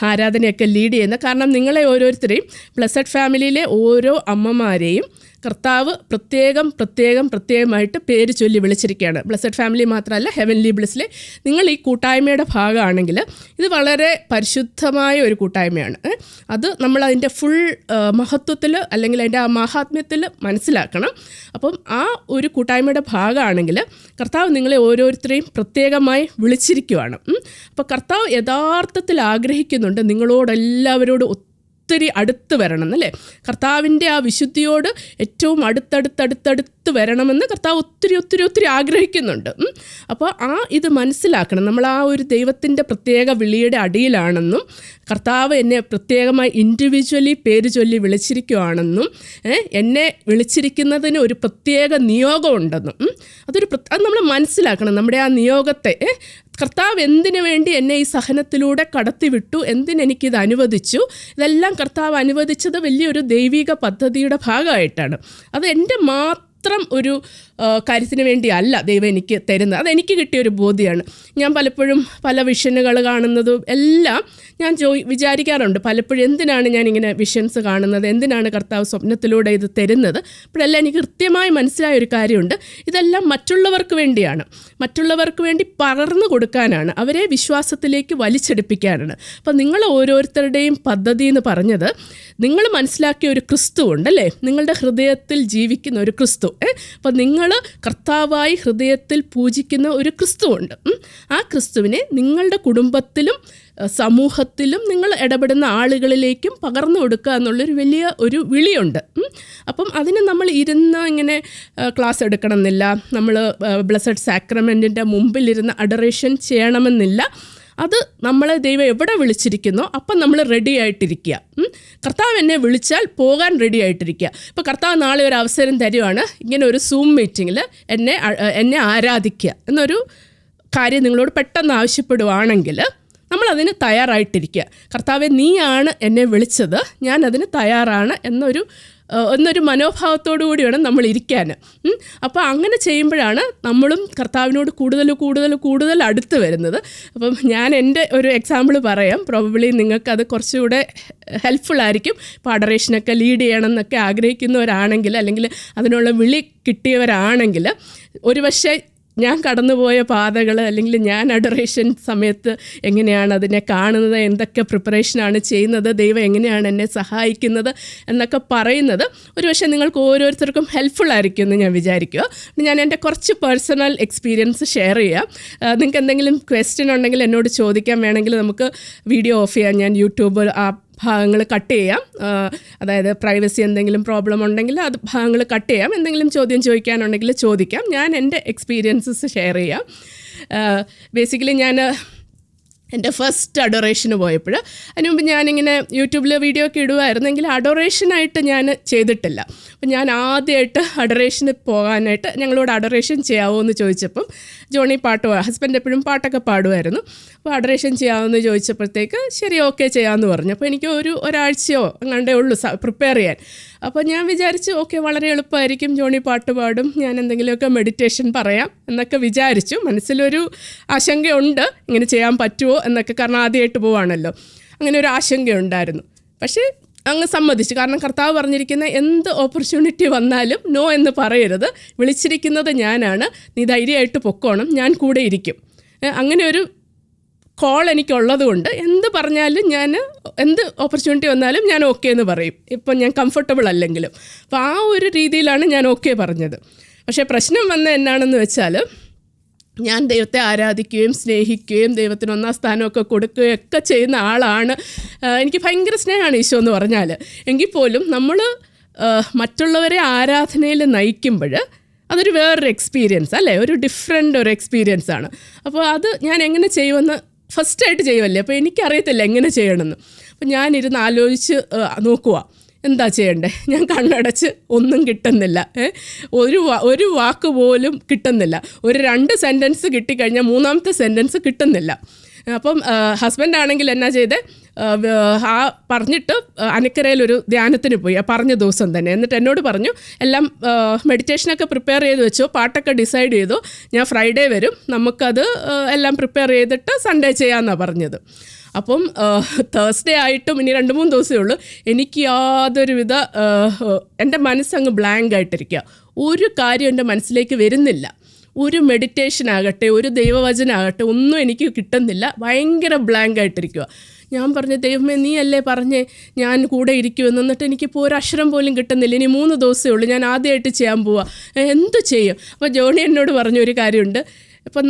ആരാധനയൊക്കെ ലീഡ് ചെയ്യുന്നത്. കാരണം നിങ്ങളെ ഓരോരുത്തരെയും ബ്ലെസ്സഡ് ഫാമിലിയിലെ ഓരോ അമ്മമാരെയും കർത്താവ് പ്രത്യേകമായിട്ട് പേര് ചൊല്ലി വിളിച്ചിരിക്കുകയാണ്. ബ്ലെസ്സഡ് ഫാമിലി മാത്രമല്ല, ഹെവൻലി ബ്ലെസ്സിലെ നിങ്ങൾ ഈ കൂട്ടായ്മയുടെ ഭാഗമാണെങ്കിൽ ഇത് വളരെ പരിശുദ്ധമായ ഒരു കൂട്ടായ്മയാണ്. അത് നമ്മൾ അതിൻ്റെ ഫുൾ മഹത്വത്തിൽ അല്ലെങ്കിൽ അതിൻ്റെ ആ മഹാത്മ്യത്തിൽ മനസ്സിലാക്കണം. അപ്പം ആ ഒരു കൂട്ടായ്മയുടെ ഭാഗമാണെങ്കിൽ കർത്താവ് നിങ്ങളെ ഓരോരുത്തരെയും പ്രത്യേകമായി വിളിച്ചിരിക്കുവാണ്. അപ്പോൾ കർത്താവ് യഥാർത്ഥത്തിൽ ആഗ്രഹിക്കുന്നുണ്ട് നിങ്ങളോടെല്ലാവരോടും ഒത്തിരി അടുത്ത് വരണം എന്നല്ലേ. കർത്താവിൻ്റെ ആ വിശുദ്ധിയോട് ഏറ്റവും അടുത്തടുത്ത് വരണമെന്ന് കർത്താവ് ഒത്തിരി ആഗ്രഹിക്കുന്നുണ്ട്. അപ്പോൾ ഇത് മനസ്സിലാക്കണം. നമ്മൾ ആ ഒരു ദൈവത്തിൻ്റെ പ്രത്യേക വിളിയുടെ അടിയിലാണെന്നും കർത്താവ് എന്നെ പ്രത്യേകമായി ഇൻഡിവിജ്വലി പേര് ചൊല്ലി വിളിച്ചിരിക്കുകയാണെന്നും എന്നെ വിളിച്ചിരിക്കുന്നതിന് ഒരു പ്രത്യേക നിയോഗമുണ്ടെന്നും അത് നമ്മൾ മനസ്സിലാക്കണം. നമ്മുടെ ആ നിയോഗത്തെ കർത്താവ് എന്തിനു വേണ്ടി എന്നെ ഈ സഹനത്തിലൂടെ കടത്തിവിട്ടു, എന്തിനെനിക്കിത് അനുവദിച്ചു, ഇതെല്ലാം കർത്താവ് അനുവദിച്ചത് വലിയൊരു ദൈവിക പദ്ധതിയുടെ ഭാഗമായിട്ടാണ്. അത് എൻ്റെ മാത്രം ഒരു കാര്യത്തിന് വേണ്ടിയല്ല ദൈവം എനിക്ക് തരുന്നത്. അതെനിക്ക് കിട്ടിയൊരു ബോധ്യമാണ്. ഞാൻ പലപ്പോഴും പല വിഷനുകൾ കാണുന്നതും എല്ലാം ഞാൻ വിചാരിക്കാറുണ്ട് പലപ്പോഴും, എന്തിനാണ് ഞാനിങ്ങനെ വിഷൻസ് കാണുന്നത്, എന്തിനാണ് കർത്താവ് സ്വപ്നത്തിലൂടെ ഇത് തരുന്നത്. അപ്പോഴെല്ലാം എനിക്ക് കൃത്യമായി മനസ്സിലായ ഒരു കാര്യമുണ്ട്, ഇതെല്ലാം മറ്റുള്ളവർക്ക് വേണ്ടിയാണ്, മറ്റുള്ളവർക്ക് വേണ്ടി പകർന്നു കൊടുക്കാനാണ്, അവരെ വിശ്വാസത്തിലേക്ക് വലിച്ചെടുപ്പിക്കാനാണ്. അപ്പം നിങ്ങൾ ഓരോരുത്തരുടെയും പദ്ധതി എന്ന് പറഞ്ഞത് നിങ്ങൾ മനസ്സിലാക്കിയ ഒരു ക്രിസ്തു ഉണ്ടല്ലേ, നിങ്ങളുടെ ഹൃദയത്തിൽ ജീവിക്കുന്ന ഒരു ക്രിസ്തു. അപ്പം നിങ്ങൾ കർത്താവായി ഹൃദയത്തിൽ പൂജിക്കുന്ന ഒരു ക്രിസ്തുവുണ്ട്. ആ ക്രിസ്തുവിനെ നിങ്ങളുടെ കുടുംബത്തിലും സമൂഹത്തിലും നിങ്ങൾ ഇടപെടുന്ന ആളുകളിലേക്കും പകർന്നു കൊടുക്കുക എന്നുള്ളൊരു വലിയ ഒരു വിളിയുണ്ട്. അപ്പം അതിന് നമ്മൾ ഇരുന്ന് ഇങ്ങനെ ക്ലാസ് എടുക്കണമെന്നില്ല, നമ്മൾ ബ്ലെസ്സഡ് സാക്രമെൻറ്റിൻ്റെ മുമ്പിലിരുന്ന് അഡറേഷൻ ചെയ്യണമെന്നില്ല. അത് നമ്മളെ ദൈവം എവിടെ വിളിച്ചിരിക്കുന്നോ അപ്പം നമ്മൾ റെഡി ആയിട്ടിരിക്കുക. കർത്താവ് എന്നെ വിളിച്ചാൽ പോകാൻ റെഡി ആയിട്ടിരിക്കുക. ഇപ്പോൾ കർത്താവ് നാളെ ഒരു അവസരം തരുവാണ്, ഇങ്ങനെ ഒരു സൂം മീറ്റിങ്ങിൽ എന്നെ ആരാധിക്കുക എന്നൊരു കാര്യം നിങ്ങളോട് പെട്ടെന്ന് ആവശ്യപ്പെടുവാണെങ്കിൽ നമ്മളതിന് തയ്യാറായിട്ടിരിക്കുക. കർത്താവെ, നീയാണ് എന്നെ വിളിച്ചത്, ഞാൻ അതിന് തയ്യാറാണ് എന്നൊരു മനോഭാവത്തോടു കൂടി വേണം നമ്മൾ ഇരിക്കാൻ. അപ്പോൾ അങ്ങനെ ചെയ്യുമ്പോഴാണ് നമ്മളും കർത്താവിനോട് കൂടുതൽ അടുത്ത് വരുന്നത്. അപ്പം ഞാൻ എൻ്റെ ഒരു എക്സാമ്പിൾ പറയാം, പ്രോബബ്ലി നിങ്ങൾക്കത് കുറച്ചുകൂടെ ഹെൽപ്ഫുള്ളായിരിക്കും. ഇപ്പോൾ അഡറേഷനൊക്കെ ലീഡ് ചെയ്യണം എന്നൊക്കെ ആഗ്രഹിക്കുന്നവരാണെങ്കിൽ, അല്ലെങ്കിൽ അതിനുള്ള വിളി കിട്ടിയവരാണെങ്കിൽ, ഒരുപക്ഷെ ഞാൻ കടന്നുപോയ പാതകൾ, അല്ലെങ്കിൽ ഞാൻ അഡറേഷൻ സമയത്ത് എങ്ങനെയാണ് അതിനെ കാണുന്നത്, എന്തൊക്കെ പ്രിപ്പറേഷനാണ് ചെയ്യുന്നത്, ദൈവം എങ്ങനെയാണ് എന്നെ സഹായിക്കുന്നത് എന്നൊക്കെ പറയുന്നത് ഒരുപക്ഷെ നിങ്ങൾക്ക് ഓരോരുത്തർക്കും ഹെൽപ്ഫുള്ളായിരിക്കും എന്ന് ഞാൻ വിചാരിക്കുക. ഞാൻ എൻ്റെ കുറച്ച് പേഴ്സണൽ എക്സ്പീരിയൻസ് ഷെയർ ചെയ്യാം. നിങ്ങൾക്ക് എന്തെങ്കിലും ക്വസ്റ്റ്യൻ ഉണ്ടെങ്കിൽ എന്നോട് ചോദിക്കാൻ, വേണമെങ്കിൽ നമുക്ക് വീഡിയോ ഓഫ് ചെയ്യാം, ഞാൻ യൂട്യൂബ് ആ ഭാഗങ്ങൾ കട്ട് ചെയ്യാം. അതായത് പ്രൈവസി എന്തെങ്കിലും പ്രോബ്ലം ഉണ്ടെങ്കിൽ അത് ഭാഗങ്ങൾ കട്ട് ചെയ്യാം. എന്തെങ്കിലും ചോദ്യം ചോദിക്കാനുണ്ടെങ്കിൽ ചോദിക്കാം. ഞാൻ എൻ്റെ എക്സ്പീരിയൻസസ് ഷെയർ ചെയ്യാം. ബേസിക്കലി ഞാൻ എൻ്റെ ഫസ്റ്റ് അഡോറേഷന് പോയപ്പോൾ, അതിന് മുമ്പ് ഞാനിങ്ങനെ യൂട്യൂബിൽ വീഡിയോ ഒക്കെ ഇടുമായിരുന്നെങ്കിൽ അഡോറേഷനായിട്ട് ഞാൻ ചെയ്തിട്ടില്ല. അപ്പം ഞാൻ ആദ്യമായിട്ട് അഡോറേഷന് പോകാനായിട്ട് ഞങ്ങളോട് അഡോറേഷൻ ചെയ്യാമോ എന്ന് ചോദിച്ചപ്പം ജോണി ഹസ്ബൻഡ് എപ്പോഴും പാട്ടൊക്കെ പാടുമായിരുന്നു. അപ്പോൾ അഡോറേഷൻ ചെയ്യാമെന്ന് ചോദിച്ചപ്പോഴത്തേക്ക് ശരി, ഓക്കെ ചെയ്യാമെന്ന് പറഞ്ഞു. അപ്പോൾ എനിക്ക് ഒരാഴ്ചയോ അങ്ങാണ്ടേ ഉള്ളൂ പ്രിപ്പയർ ചെയ്യാൻ. അപ്പോൾ ഞാൻ വിചാരിച്ചു ഓക്കെ, വളരെ എളുപ്പമായിരിക്കും, ജോണി പാട്ട് പാടും, ഞാൻ എന്തെങ്കിലുമൊക്കെ മെഡിറ്റേഷൻ പറയാം എന്നൊക്കെ വിചാരിച്ചു. മനസ്സിലൊരു ആശങ്കയുണ്ട്, ഇങ്ങനെ ചെയ്യാൻ പറ്റുമോ എന്നൊക്കെ, കാരണം ആദ്യമായിട്ട് പോവാണല്ലോ, അങ്ങനെ ഒരു ആശങ്കയുണ്ടായിരുന്നു. പക്ഷേ അങ്ങ് സമ്മതിച്ചു. കാരണം കർത്താവ് പറഞ്ഞിരിക്കുന്ന എന്ത് ഓപ്പർച്യൂണിറ്റി വന്നാലും നോ എന്ന് പറയരുത്, വിളിച്ചിരിക്കുന്നത് ഞാനാണ്, നീ ധൈര്യമായിട്ട് പൊക്കോണം, ഞാൻ കൂടെ ഇരിക്കും. അങ്ങനെ ഒരു കോൾ എനിക്കുള്ളത് കൊണ്ട് എന്ത് പറഞ്ഞാലും എന്ത് ഓപ്പർച്യൂണിറ്റി വന്നാലും ഞാൻ ഓക്കെ എന്ന് പറയും, ഇപ്പം ഞാൻ കംഫർട്ടബിൾ അല്ലെങ്കിലും. അപ്പോൾ ആ ഒരു രീതിയിലാണ് ഞാൻ ഓക്കെ പറഞ്ഞത്. പക്ഷേ പ്രശ്നം വന്ന എന്നാണെന്ന് വെച്ചാൽ, ഞാൻ ദൈവത്തെ ആരാധിക്കുകയും സ്നേഹിക്കുകയും ദൈവത്തിന് ഒന്നാം സ്ഥാനമൊക്കെ കൊടുക്കുകയും ഒക്കെ ചെയ്യുന്ന ആളാണ്. എനിക്ക് ഭയങ്കര സ്നേഹമാണ് ഈശോ എന്ന് പറഞ്ഞാൽ. എങ്കിൽ പോലും നമ്മൾ മറ്റുള്ളവരെ ആരാധനയിൽ നയിക്കുമ്പോൾ അതൊരു വേറൊരു എക്സ്പീരിയൻസ് അല്ലേ, ഒരു ഡിഫറെൻ്റ് ഒരു എക്സ്പീരിയൻസാണ്. അപ്പോൾ അത് ഞാൻ എങ്ങനെ ചെയ്യുമെന്ന് ഫസ്റ്റായിട്ട് ചെയ്യുമല്ലേ, അപ്പോൾ എനിക്കറിയത്തില്ല എങ്ങനെ ചെയ്യണമെന്ന്. അപ്പോൾ ഞാനിരുന്ന് ആലോചിച്ച് നോക്കുക എന്താ ചെയ്യണ്ടേ. ഞാൻ കണ്ണടച്ച് ഒന്നും കിട്ടുന്നില്ല, ഒരു വാക്ക് പോലും കിട്ടുന്നില്ല. ഒരു 2 സെൻറ്റൻസ് കിട്ടിക്കഴിഞ്ഞാൽ 3-ാമത്തെ സെൻറ്റൻസ് കിട്ടുന്നില്ല. അപ്പം ഹസ്ബൻഡ് ആണെങ്കിൽ എന്നാ ചെയ്തേ, ആ പറഞ്ഞിട്ട് അനക്കരയിലൊരു ധ്യാനത്തിന് പോയി ആ പറഞ്ഞ ദിവസം തന്നെ. എന്നിട്ട് എന്നോട് പറഞ്ഞു എല്ലാം മെഡിറ്റേഷനൊക്കെ പ്രിപ്പയർ ചെയ്ത് വെച്ചു, പാട്ടൊക്കെ ഡിസൈഡ് ചെയ്തു, ഞാൻ ഫ്രൈഡേ വരും, നമുക്കത് എല്ലാം പ്രിപ്പയർ ചെയ്തിട്ട് സൺഡേ ചെയ്യാമെന്നാണ് പറഞ്ഞത്. അപ്പം തേഴ്സ്ഡേ ആയിട്ടും ഇനി 2-3 ദിവസമേ ഉള്ളൂ. എനിക്ക് യാതൊരുവിധ എൻ്റെ മനസ്സങ്ങ് ബ്ലാങ്ക് ആയിട്ടിരിക്കുക. ഒരു കാര്യം എൻ്റെ മനസ്സിലേക്ക് വരുന്നില്ല. ഒരു മെഡിറ്റേഷൻ ആകട്ടെ, ഒരു ദൈവവചനമാകട്ടെ, ഒന്നും എനിക്ക് കിട്ടുന്നില്ല. ഭയങ്കര ബ്ലാങ്ക് ആയിട്ടിരിക്കുക. ഞാൻ പറഞ്ഞു, ദൈവമേ നീ അല്ലേ പറഞ്ഞേ ഞാൻ കൂടെ ഇരിക്കുമെന്ന്, എന്നിട്ട് എനിക്കിപ്പോൾ ഒരു അക്ഷരം പോലും കിട്ടുന്നില്ല. ഇനി 3 ദിവസമേ ഉള്ളൂ, ഞാൻ ആദ്യമായിട്ട് ചെയ്യാൻ പോവാം, എന്ത് ചെയ്യും? അപ്പോൾ ജോണി എന്നോട് പറഞ്ഞൊരു കാര്യമുണ്ട്, ഇപ്പം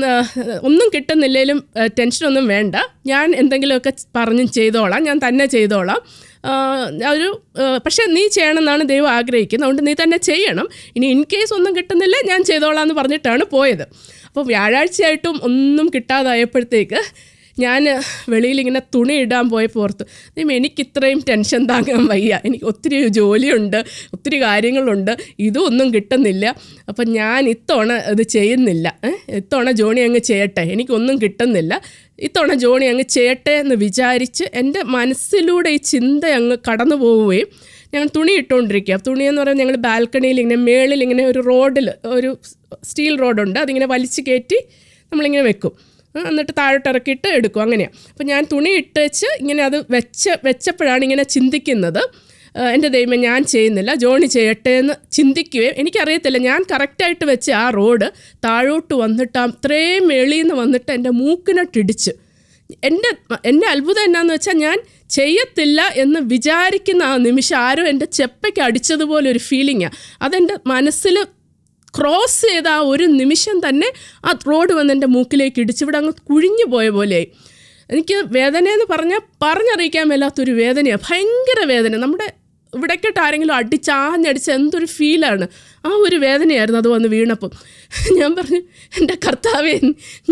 ഒന്നും കിട്ടുന്നില്ലെങ്കിലും ടെൻഷനൊന്നും വേണ്ട, ഞാൻ എന്തെങ്കിലുമൊക്കെ പറഞ്ഞ് ചെയ്തോളാം, ഞാൻ തന്നെ ചെയ്തോളാം. പക്ഷേ നീ ചെയ്യണമെന്നാണ് ദൈവം ആഗ്രഹിക്കുന്നത്, അതുകൊണ്ട് നീ തന്നെ ചെയ്യണം. ഇനി ഇൻ കേസ് ഒന്നും കിട്ടുന്നില്ല ഞാൻ ചെയ്തോളാം എന്ന് പറഞ്ഞിട്ടാണ് പോയത്. അപ്പോൾ വ്യാഴാഴ്ചയായിട്ടും ഒന്നും കിട്ടാതായപ്പോഴത്തേക്ക് ഞാൻ വെളിയിലിങ്ങനെ തുണി ഇടാൻ പോയപ്പോൾ ഓർത്തു, എനിക്കിത്രയും ടെൻഷൻ താങ്ങാൻ വയ്യ, എനിക്ക് ഒത്തിരി ജോലിയുണ്ട്, ഒത്തിരി കാര്യങ്ങളുണ്ട്, ഇതൊന്നും കിട്ടുന്നില്ല. അപ്പം ഞാൻ ഇത്തവണ ഇത് ചെയ്യുന്നില്ല, ഇത്തവണ ജോണി അങ്ങ് ചെയ്യട്ടെ, എനിക്കൊന്നും കിട്ടുന്നില്ല, ഇത്തവണ ജോണി അങ്ങ് ചെയ്യട്ടെ എന്ന് വിചാരിച്ച് എൻ്റെ മനസ്സിലൂടെ ഈ ചിന്ത അങ്ങ് കടന്നു പോവുകയും ഞങ്ങൾ തുണി ഇട്ടുകൊണ്ടിരിക്കുക. തുണിയെന്ന് പറയുന്നത് ഞങ്ങൾ ബാൽക്കണിയിൽ ഇങ്ങനെ മേളിൽ ഇങ്ങനെ ഒരു റോഡിൽ ഒരു സ്റ്റീൽ റോഡുണ്ട്, അതിങ്ങനെ വലിച്ചു കയറ്റി നമ്മളിങ്ങനെ വെക്കും, എന്നിട്ട് താഴോട്ട് ഇറക്കിയിട്ട് എടുക്കും, അങ്ങനെയാണ്. അപ്പോൾ ഞാൻ തുണി ഇട്ടേച്ച് ഇങ്ങനെ അത് വെച്ചപ്പോഴാണ് ഇങ്ങനെ ചിന്തിക്കുന്നത്, എൻ്റെ ദൈവമേ ഞാൻ ചെയ്യുന്നില്ല, ജോണി ചെയ്യട്ടെ എന്ന് ചിന്തിക്കുകയും, എനിക്കറിയത്തില്ല ഞാൻ കറക്റ്റായിട്ട് വെച്ച് ആ റോഡ് താഴോട്ട് വന്നിട്ട് അത്രയും വെളിയിൽ നിന്ന് വന്നിട്ട് എൻ്റെ മൂക്കിനട്ടിടിച്ച്. എൻ്റെ അത്ഭുതം എന്നാന്ന് വെച്ചാൽ ഞാൻ ചെയ്യത്തില്ല എന്ന് വിചാരിക്കുന്ന ആ നിമിഷം ആരോ എൻ്റെ ചെപ്പയ്ക്ക് അടിച്ചതുപോലെ ഒരു ഫീലിങ്ങാണ്. അതെൻ്റെ മനസ്സിൽ ക്രോസ് ചെയ്ത ആ ഒരു നിമിഷം തന്നെ ആ റോഡ് വന്ന് എൻ്റെ മൂക്കിലേക്ക് ഇടിച്ച് ഇവിടെ അങ്ങ് കുഴിഞ്ഞു പോയ പോലെയായി. എനിക്ക് വേദനയെന്ന് പറഞ്ഞറിയിക്കാൻ മേലാത്തൊരു വേദനയാണ്, ഭയങ്കര വേദന. നമ്മുടെ ഇവിടേക്കിട്ട് ആരെങ്കിലും ആഞ്ഞടിച്ച് എന്തൊരു ഫീലാണ്, ആ ഒരു വേദനയായിരുന്നു അത് വന്ന് വീണപ്പം. ഞാൻ പറഞ്ഞു, എൻ്റെ കർത്താവേ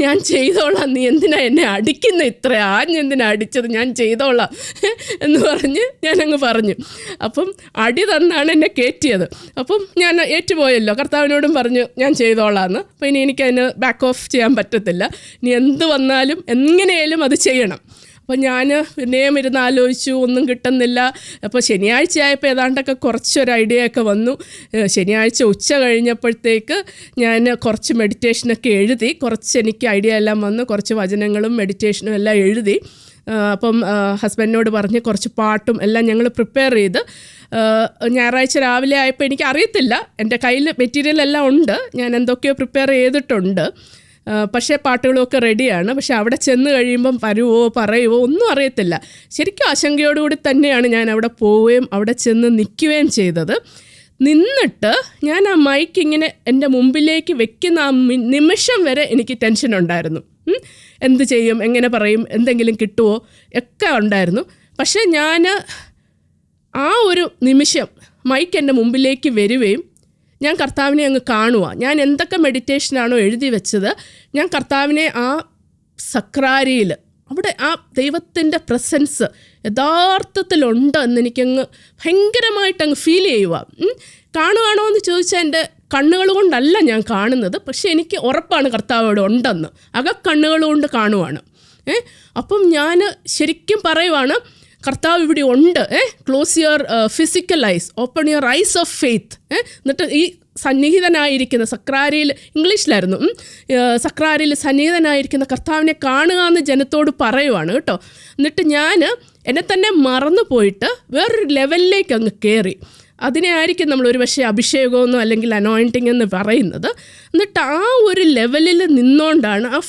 ഞാൻ ചെയ്തോളാം, നീ എന്തിനാ എന്നെ അടിക്കുന്ന, ഇത്ര ആഞ്ഞെന്തിനാ അടിച്ചത്, ഞാൻ ചെയ്തോളാം എന്ന് പറഞ്ഞ് ഞാനങ്ങ് പറഞ്ഞു. അപ്പം അടി തന്നാണ് എന്നെ കയറ്റിയത്. അപ്പം ഞാൻ ഏറ്റുപോയല്ലോ, കർത്താവിനോടും പറഞ്ഞു ഞാൻ ചെയ്തോളാമെന്ന്. അപ്പോൾ ഇനി എനിക്കതിന് ബാക്ക് ഓഫ് ചെയ്യാൻ പറ്റത്തില്ല, ഇനി എന്ത് വന്നാലും എങ്ങനെയാലും അത് ചെയ്യണം. അപ്പോൾ ഞാൻ പിന്നെയും ഇരുന്ന് ആലോചിച്ചു, ഒന്നും കിട്ടുന്നില്ല. അപ്പോൾ ശനിയാഴ്ച ആയപ്പോൾ ഏതാണ്ടൊക്കെ കുറച്ചൊരു ഐഡിയ ഒക്കെ വന്നു. ശനിയാഴ്ച ഉച്ച കഴിഞ്ഞപ്പോഴത്തേക്ക് ഞാൻ കുറച്ച് മെഡിറ്റേഷനൊക്കെ എഴുതി, കുറച്ച് എനിക്ക് ഐഡിയ എല്ലാം വന്നു, കുറച്ച് വചനങ്ങളും മെഡിറ്റേഷനും എല്ലാം എഴുതി. അപ്പം ഹസ്ബൻഡിനോട് പറഞ്ഞ് കുറച്ച് പാട്ടും എല്ലാം ഞങ്ങൾ പ്രിപ്പയർ ചെയ്ത് ഞായറാഴ്ച രാവിലെ ആയപ്പോൾ എനിക്കറിയത്തില്ല, എൻ്റെ കയ്യിൽ മെറ്റീരിയൽ എല്ലാം ഉണ്ട്, ഞാൻ എന്തൊക്കെയോ പ്രിപ്പയർ ചെയ്തിട്ടുണ്ട്, പക്ഷേ പാട്ടുകളൊക്കെ റെഡിയാണ്. പക്ഷേ അവിടെ ചെന്ന് കഴിയുമ്പം പറയുമോ ഒന്നും അറിയത്തില്ല. ശരിക്കും ആശങ്കയോടുകൂടി തന്നെയാണ് ഞാൻ അവിടെ പോവുകയും അവിടെ ചെന്ന് നിൽക്കുകയും ചെയ്തത്. നിന്നിട്ട് ഞാൻ ആ മൈക്ക് ഇങ്ങനെ എൻ്റെ മുമ്പിലേക്ക് വെക്കുന്ന ആ നിമിഷം വരെ എനിക്ക് ടെൻഷൻ ഉണ്ടായിരുന്നു. എന്ത് ചെയ്യും, എങ്ങനെ പറയും, എന്തെങ്കിലും കിട്ടുമോ ഒക്കെ ഉണ്ടായിരുന്നു. പക്ഷേ ഞാൻ ആ ഒരു നിമിഷം മൈക്ക് എൻ്റെ മുമ്പിലേക്ക് വരികയും ഞാൻ കർത്താവിനെ അങ്ങ് കാണുക. ഞാൻ എന്തൊക്കെ മെഡിറ്റേഷനാണോ എഴുതി വെച്ചത്, ഞാൻ കർത്താവിനെ ആ സക്രാരിയിൽ അവിടെ ആ ദൈവത്തിൻ്റെ പ്രസൻസ് യഥാർത്ഥത്തിലുണ്ട് എന്നെനിക്കങ്ങ് ഭയങ്കരമായിട്ടങ്ങ് ഫീൽ ചെയ്യുക. കാണുകയാണോ എന്ന് ചോദിച്ചാൽ എൻ്റെ കണ്ണുകൾ കൊണ്ടല്ല ഞാൻ കാണുന്നത്, പക്ഷേ എനിക്ക് ഉറപ്പാണ് കർത്താവ് അവിടെ ഉണ്ടെന്ന്, അകക്കണ്ണുകൾ കൊണ്ട് കാണുവാണ്. അപ്പം ഞാൻ ശരിക്കും പറയുവാണ്, കർത്താവ് ഇവിടെ ഉണ്ട്. Close your physical eyes, open your eyes of faith. എന്നിട്ട് ഈ സന്നിഹിതനായിരിക്കുന്ന സക്രാരിയിൽ, ഇംഗ്ലീഷിലായിരുന്നു, സക്രാരിയിൽ സന്നിഹിതനായിരിക്കുന്ന കർത്താവിനെ കാണുക എന്ന് ജനത്തോട് പറയുവാണ് കേട്ടോ. എന്നിട്ട് ഞാൻ എന്നെ തന്നെ മറന്നു പോയിട്ട് വേറൊരു ലെവലിലേക്ക് അങ്ങ് കയറി. അതിനെ ആയിരിക്കും നമ്മൾ ഒരു പക്ഷേ അഭിഷേകമെന്നോ അല്ലെങ്കിൽ അനോയിൻറ്റിങ് എന്ന് പറയുന്നത്. എന്നിട്ട് ആ ഒരു ലെവലിൽ നിന്നുകൊണ്ടാണ് ആ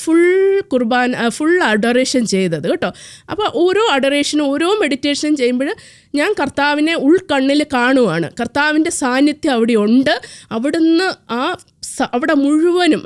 ഫുൾ അഡോറേഷൻ ചെയ്തത് കേട്ടോ. അപ്പോൾ ഓരോ അഡോറേഷനും ഓരോ മെഡിറ്റേഷനും ചെയ്യുമ്പോൾ ഞാൻ കർത്താവിനെ ഉൾക്കണ്ണിൽ കാണുവാണ്. കർത്താവിൻ്റെ സാന്നിധ്യം അവിടെ ഉണ്ട്. അവിടുന്ന് അവിടെ മുഴുവനും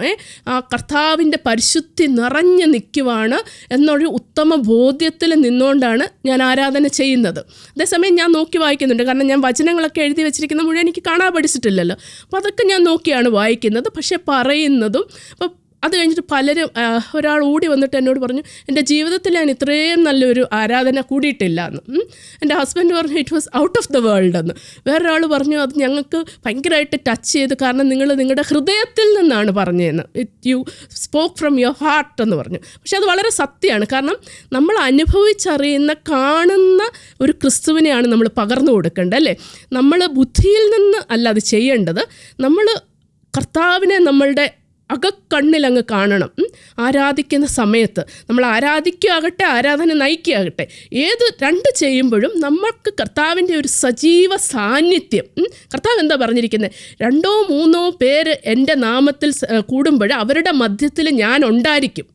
ആ കർത്താവിൻ്റെ പരിശുദ്ധി നിറഞ്ഞു നിൽക്കുവാണ് എന്നൊരു ഉത്തമ ബോധ്യത്തിൽ നിന്നുകൊണ്ടാണ് ഞാൻ ആരാധന ചെയ്യുന്നത്. അതേസമയം ഞാൻ നോക്കി വായിക്കുന്നുണ്ട്, കാരണം ഞാൻ വചനങ്ങളൊക്കെ എഴുതി വെച്ചിരിക്കുന്ന മുഴുവൻ എനിക്ക് കാണാൻ പഠിച്ചിട്ടില്ലല്ലോ. അപ്പോൾ അതൊക്കെ ഞാൻ നോക്കിയാണ് വായിക്കുന്നത്. പക്ഷേ പറയുന്നതും അപ്പോൾ അത് കഴിഞ്ഞിട്ട് പലരും ഒരാൾ ഓടി വന്നിട്ട് എന്നോട് പറഞ്ഞു, എൻ്റെ ജീവിതത്തിൽ ഞാൻ ഇത്രയും നല്ലൊരു ആരാധന കൂടിയിട്ടില്ല എന്ന്. എൻ്റെ ഹസ്ബൻഡ് പറഞ്ഞു it was out of the world എന്ന്. വേറൊരാൾ പറഞ്ഞു അത് ഞങ്ങൾക്ക് ഭയങ്കരമായിട്ട് ടച്ച് ചെയ്ത്, കാരണം നിങ്ങൾ നിങ്ങളുടെ ഹൃദയത്തിൽ നിന്നാണ് പറഞ്ഞതെന്ന്, U spoke from your heart എന്ന് പറഞ്ഞു. പക്ഷെ അത് വളരെ സത്യമാണ്. കാരണം നമ്മൾ അനുഭവിച്ചറിയുന്ന കാണുന്ന ഒരു ക്രിസ്തുവിനെയാണ് നമ്മൾ പകർന്നു കൊടുക്കേണ്ടത്, അല്ലേ? നമ്മൾ ബുദ്ധിയിൽ നിന്ന് അല്ല അത് ചെയ്യേണ്ടത്. നമ്മൾ കർത്താവിനെ നമ്മളുടെ അകക്കണ്ണിലങ്ങ് കാണണം. ആരാധിക്കുന്ന സമയത്ത് നമ്മൾ ആരാധിക്കുകയാകട്ടെ, ആരാധന നയിക്കുകയാകട്ടെ, ഏത് രണ്ട് ചെയ്യുമ്പോഴും നമ്മൾക്ക് കർത്താവിൻ്റെ ഒരു സജീവ സാന്നിധ്യം. കർത്താവ് എന്താ പറഞ്ഞിരിക്കുന്നത്? 2 or 3 പേര് എൻ്റെ നാമത്തിൽ കൂടുമ്പോൾ അവരുടെ മധ്യത്തിൽ ഞാൻ ഉണ്ടായിരിക്കും.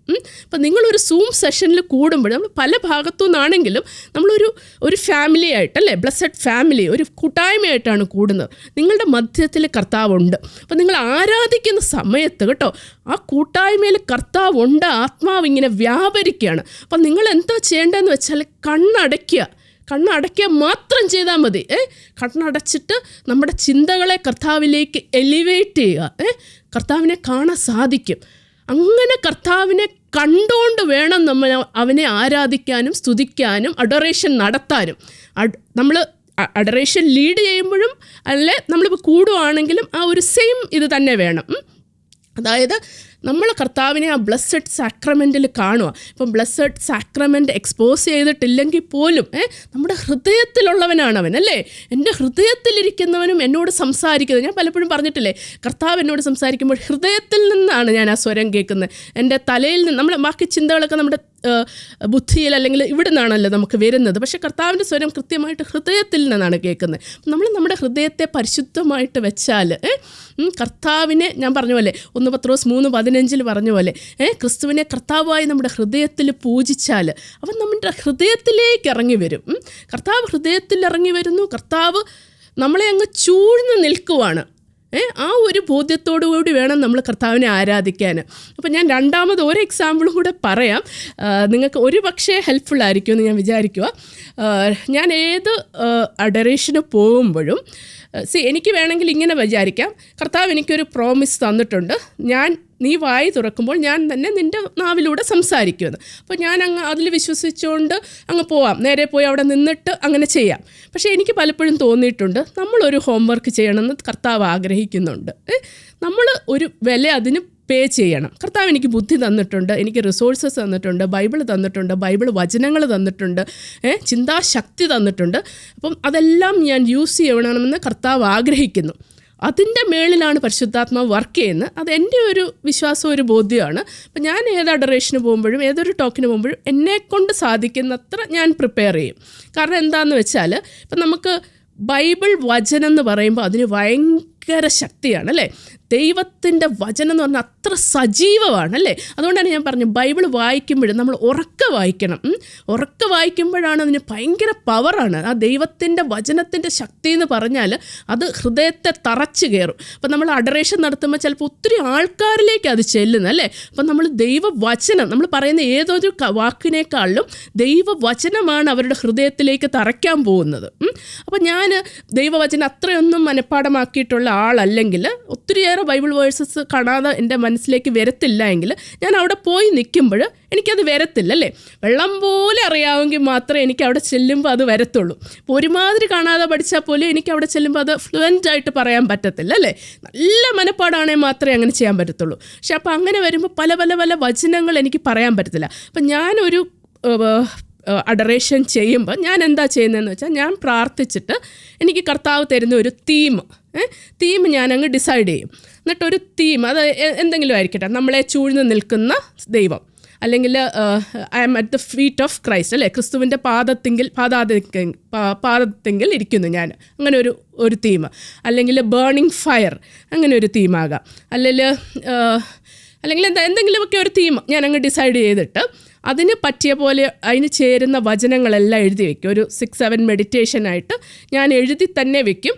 അപ്പം നിങ്ങളൊരു സൂം സെഷനിൽ കൂടുമ്പോൾ നമ്മൾ പല ഭാഗത്തു നിന്നാണെങ്കിലും നമ്മളൊരു ഫാമിലി ആയിട്ടല്ലേ, ബ്ലെസ്സഡ് ഫാമിലി, ഒരു കൂട്ടായ്മയായിട്ടാണ് കൂടുന്നത്. നിങ്ങളുടെ മധ്യത്തിൽ കർത്താവുണ്ട്. അപ്പം നിങ്ങൾ ആരാധിക്കുന്ന സമയത്ത് കേട്ടോ, ആ കൂട്ടായ്മയിൽ കർത്താവുണ്ട്, ആത്മാവ് ഇങ്ങനെ വ്യാപരിക്കുകയാണ്. അപ്പം നിങ്ങൾ എന്താ ചെയ്യേണ്ടതെന്ന് വെച്ചാൽ കണ്ണടയ്ക്കുക മാത്രം ചെയ്താൽ മതി. കണ്ണടച്ചിട്ട് നമ്മുടെ ചിന്തകളെ കർത്താവിലേക്ക് എലിവേറ്റ് ചെയ്യുക. കർത്താവിനെ കാണാൻ സാധിക്കും. അങ്ങനെ കർത്താവിനെ കണ്ടുകൊണ്ട് വേണം നമ്മൾ അവനെ ആരാധിക്കാനും സ്തുതിക്കാനും അഡോറേഷൻ നടത്താനും. നമ്മൾ അഡോറേഷൻ ലീഡ് ചെയ്യുമ്പോഴും അല്ലെ നമ്മളിപ്പോൾ കൂടുവാണെങ്കിലും ആ ഒരു സെയിം ഇത് തന്നെ വേണം. അതായത് നമ്മൾ കർത്താവിനെ ആ ബ്ലെസ്സഡ് സാക്രമെൻറ്റിൽ കാണുക. ഇപ്പം ബ്ലെസ്സഡ് സാക്രമെൻറ്റ് എക്സ്പോസ് ചെയ്തിട്ടില്ലെങ്കിൽ പോലും നമ്മുടെ ഹൃദയത്തിലുള്ളവനാണ് അവൻ, അല്ലേ? എൻ്റെ ഹൃദയത്തിലിരിക്കുന്നവനും എന്നോട് സംസാരിക്കുന്നത്. ഞാൻ പലപ്പോഴും പറഞ്ഞിട്ടില്ലേ, കർത്താവ് എന്നോട് സംസാരിക്കുമ്പോൾ ഹൃദയത്തിൽ നിന്നാണ് ഞാൻ ആ സ്വരം കേൾക്കുന്നത്. എൻ്റെ തലയിൽ നിന്ന് നമ്മൾ ബാക്കി ചിന്തകളൊക്കെ നമ്മുടെ ബുദ്ധിയിൽ അല്ലെങ്കിൽ ഇവിടെ നിന്നാണല്ലോ നമുക്ക് വരുന്നത്. പക്ഷേ കർത്താവിൻ്റെ സ്വരം കൃത്യമായിട്ട് ഹൃദയത്തിൽ നിന്നാണ് കേൾക്കുന്നത്. നമ്മൾ നമ്മുടെ ഹൃദയത്തെ പരിശുദ്ധമായിട്ട് വെച്ചാൽ കർത്താവിനെ, ഞാൻ പറഞ്ഞ പോലെ 1 പത്രോസ് 3:15 പറഞ്ഞ പോലെ ക്രിസ്തുവിനെ കർത്താവായി നമ്മുടെ ഹൃദയത്തിൽ പൂജിച്ചാൽ അവൻ നമ്മുടെ ഹൃദയത്തിലേക്ക് ഇറങ്ങി വരും. കർത്താവ് ഹൃദയത്തിൽ ഇറങ്ങി വരുന്നു. കർത്താവ് നമ്മളെ അങ്ങ് ചൂഴ്ന്ന് നിൽക്കുവാണ്. ആ ഒരു ബോധ്യത്തോടു കൂടി വേണം നമ്മൾ കർത്താവിനെ ആരാധിക്കാൻ. അപ്പോൾ ഞാൻ രണ്ടാമത് ഒരു എക്സാമ്പിളും കൂടെ പറയാം. നിങ്ങൾക്ക് ഒരു പക്ഷേ ഹെൽപ്ഫുൾ ആയിരിക്കുമെന്ന് ഞാൻ വിചാരിക്കുക. ഞാൻ ഏത് അഡറേഷന് പോകുമ്പോഴും എനിക്ക് വേണമെങ്കിൽ ഇങ്ങനെ വിചാരിക്കാം, കർത്താവ് എനിക്കൊരു പ്രോമിസ് തന്നിട്ടുണ്ട്, നീ വായി തുറക്കുമ്പോൾ ഞാൻ തന്നെ നിൻ്റെ നാവിലൂടെ സംസാരിക്കുമെന്ന്. അപ്പോൾ ഞാൻ അതിൽ വിശ്വസിച്ചുകൊണ്ട് അങ്ങ് പോവാം, നേരെ പോയി അവിടെ നിന്നിട്ട് അങ്ങനെ ചെയ്യാം. പക്ഷേ എനിക്ക് പലപ്പോഴും തോന്നിയിട്ടുണ്ട് നമ്മളൊരു ഹോംവർക്ക് ചെയ്യണമെന്ന് കർത്താവ് ആഗ്രഹിക്കുന്നുണ്ട്. നമ്മൾ ഒരു വില അതിന് പേ ചെയ്യണം. കർത്താവ് എനിക്ക് ബുദ്ധി തന്നിട്ടുണ്ട്, എനിക്ക് റിസോഴ്സസ് തന്നിട്ടുണ്ട്, ബൈബിൾ തന്നിട്ടുണ്ട്, ബൈബിൾ വചനങ്ങൾ തന്നിട്ടുണ്ട്, ചിന്താശക്തി തന്നിട്ടുണ്ട്. അപ്പം അതെല്ലാം ഞാൻ യൂസ് ചെയ്യണമെന്ന് കർത്താവ് ആഗ്രഹിക്കുന്നു. അതിൻ്റെ മേളിലാണ് പരിശുദ്ധാത്മാവ് വർക്ക് ചെയ്യുന്നത്. അത് എൻ്റെ ഒരു വിശ്വാസം, ഒരു ബോധ്യമാണ്. അപ്പം ഞാൻ ഏത് അഡറേഷന് പോകുമ്പോഴും ഏതൊരു ടോക്കിന് പോകുമ്പോഴും എന്നെക്കൊണ്ട് സാധിക്കുന്നത്ര ഞാൻ പ്രിപ്പയർ ചെയ്യും. കാരണം എന്താണെന്ന് വെച്ചാൽ ഇപ്പം നമുക്ക് ബൈബിൾ വചനം എന്ന് പറയുമ്പോൾ അതിന് ഭയങ്കര ശക്തിയാണ്, അല്ലേ? ദൈവത്തിൻ്റെ വചനം എന്ന് പറഞ്ഞാൽ അത്ര സജീവമാണ്, അല്ലേ? അതുകൊണ്ടാണ് ഞാൻ പറഞ്ഞത് ബൈബിൾ വായിക്കുമ്പോഴും നമ്മൾ ഉറക്കെ വായിക്കണം. ഉറക്കെ വായിക്കുമ്പോഴാണ് അതിന് ഭയങ്കര പവറാണ്. ആ ദൈവത്തിൻ്റെ വചനത്തിൻ്റെ ശക്തി എന്ന് പറഞ്ഞാൽ അത് ഹൃദയത്തെ തറച്ച് കയറും. അപ്പം നമ്മൾ അഡറേഷൻ നടത്തുമ്പോൾ ചിലപ്പോൾ ഒത്തിരി ആൾക്കാരിലേക്ക് അത് ചെല്ലുന്നത്, അല്ലേ? അപ്പം നമ്മൾ ദൈവവചനം, നമ്മൾ പറയുന്ന ഏതൊരു വാക്കിനേക്കാളിലും ദൈവവചനമാണ് അവരുടെ ഹൃദയത്തിലേക്ക് തറയ്ക്കാൻ പോകുന്നത്. അപ്പം ഞാൻ ദൈവവചനം അത്രയൊന്നും മനഃപ്പാടമാക്കിയിട്ടുള്ള ആളല്ലെങ്കിൽ ഒത്തിരിയേറെ ബൈബിൾ വേഴ്സസ് കാണാതെ എൻ്റെ മനസ്സിലേക്ക് വരത്തില്ല എങ്കിൽ ഞാൻ അവിടെ പോയി നിൽക്കുമ്പോൾ എനിക്കത് വരത്തില്ല, അല്ലേ? വെള്ളം പോലെ അറിയാമെങ്കിൽ മാത്രമേ എനിക്ക് അവിടെ ചെല്ലുമ്പോൾ അത് വരത്തുള്ളൂ. ഇപ്പോൾ ഒരുമാതിരി കാണാതെ പഠിച്ചാൽ പോലും എനിക്ക് അവിടെ ചെല്ലുമ്പോൾ അത് ഫ്ലുവൻ്റായിട്ട് പറയാൻ പറ്റത്തില്ല, അല്ലേ? നല്ല മനപ്പാടാണെങ്കിൽ മാത്രമേ അങ്ങനെ ചെയ്യാൻ പറ്റത്തുള്ളൂ. പക്ഷെ അപ്പോൾ അങ്ങനെ വരുമ്പോൾ പല പല പല വചനങ്ങൾ എനിക്ക് പറയാൻ പറ്റത്തില്ല. അപ്പം ഞാനൊരു അഡറേഷൻ ചെയ്യുമ്പോൾ ഞാൻ എന്താ ചെയ്യുന്നതെന്ന് വെച്ചാൽ, ഞാൻ പ്രാർത്ഥിച്ചിട്ട് എനിക്ക് കർത്താവ് തരുന്ന ഒരു തീം ഞാനങ്ങ് ഡിസൈഡ് ചെയ്യും. എന്നിട്ടൊരു തീം, അത് എന്തെങ്കിലും ആയിരിക്കട്ടെ, നമ്മളെ ചൂഴ്ന്ന് നിൽക്കുന്ന ദൈവം, അല്ലെങ്കിൽ I am at the feet of Christ, അല്ലേ? ക്രിസ്തുവിൻ്റെ പാദത്തെങ്കിൽ ഇരിക്കുന്നു ഞാൻ, അങ്ങനെ ഒരു തീം. അല്ലെങ്കിൽ ബേണിംഗ് ഫയർ, അങ്ങനെ ഒരു തീമാകാം. അല്ലെങ്കിൽ എന്തെങ്കിലുമൊക്കെ ഒരു തീം ഞാൻ അങ്ങ് ഡിസൈഡ് ചെയ്തിട്ട് അതിന് പറ്റിയ പോലെ അതിന് ചേരുന്ന വചനങ്ങളെല്ലാം എഴുതി വയ്ക്കും. ഒരു 6-7 മെഡിറ്റേഷനായിട്ട് ഞാൻ എഴുതി തന്നെ വയ്ക്കും.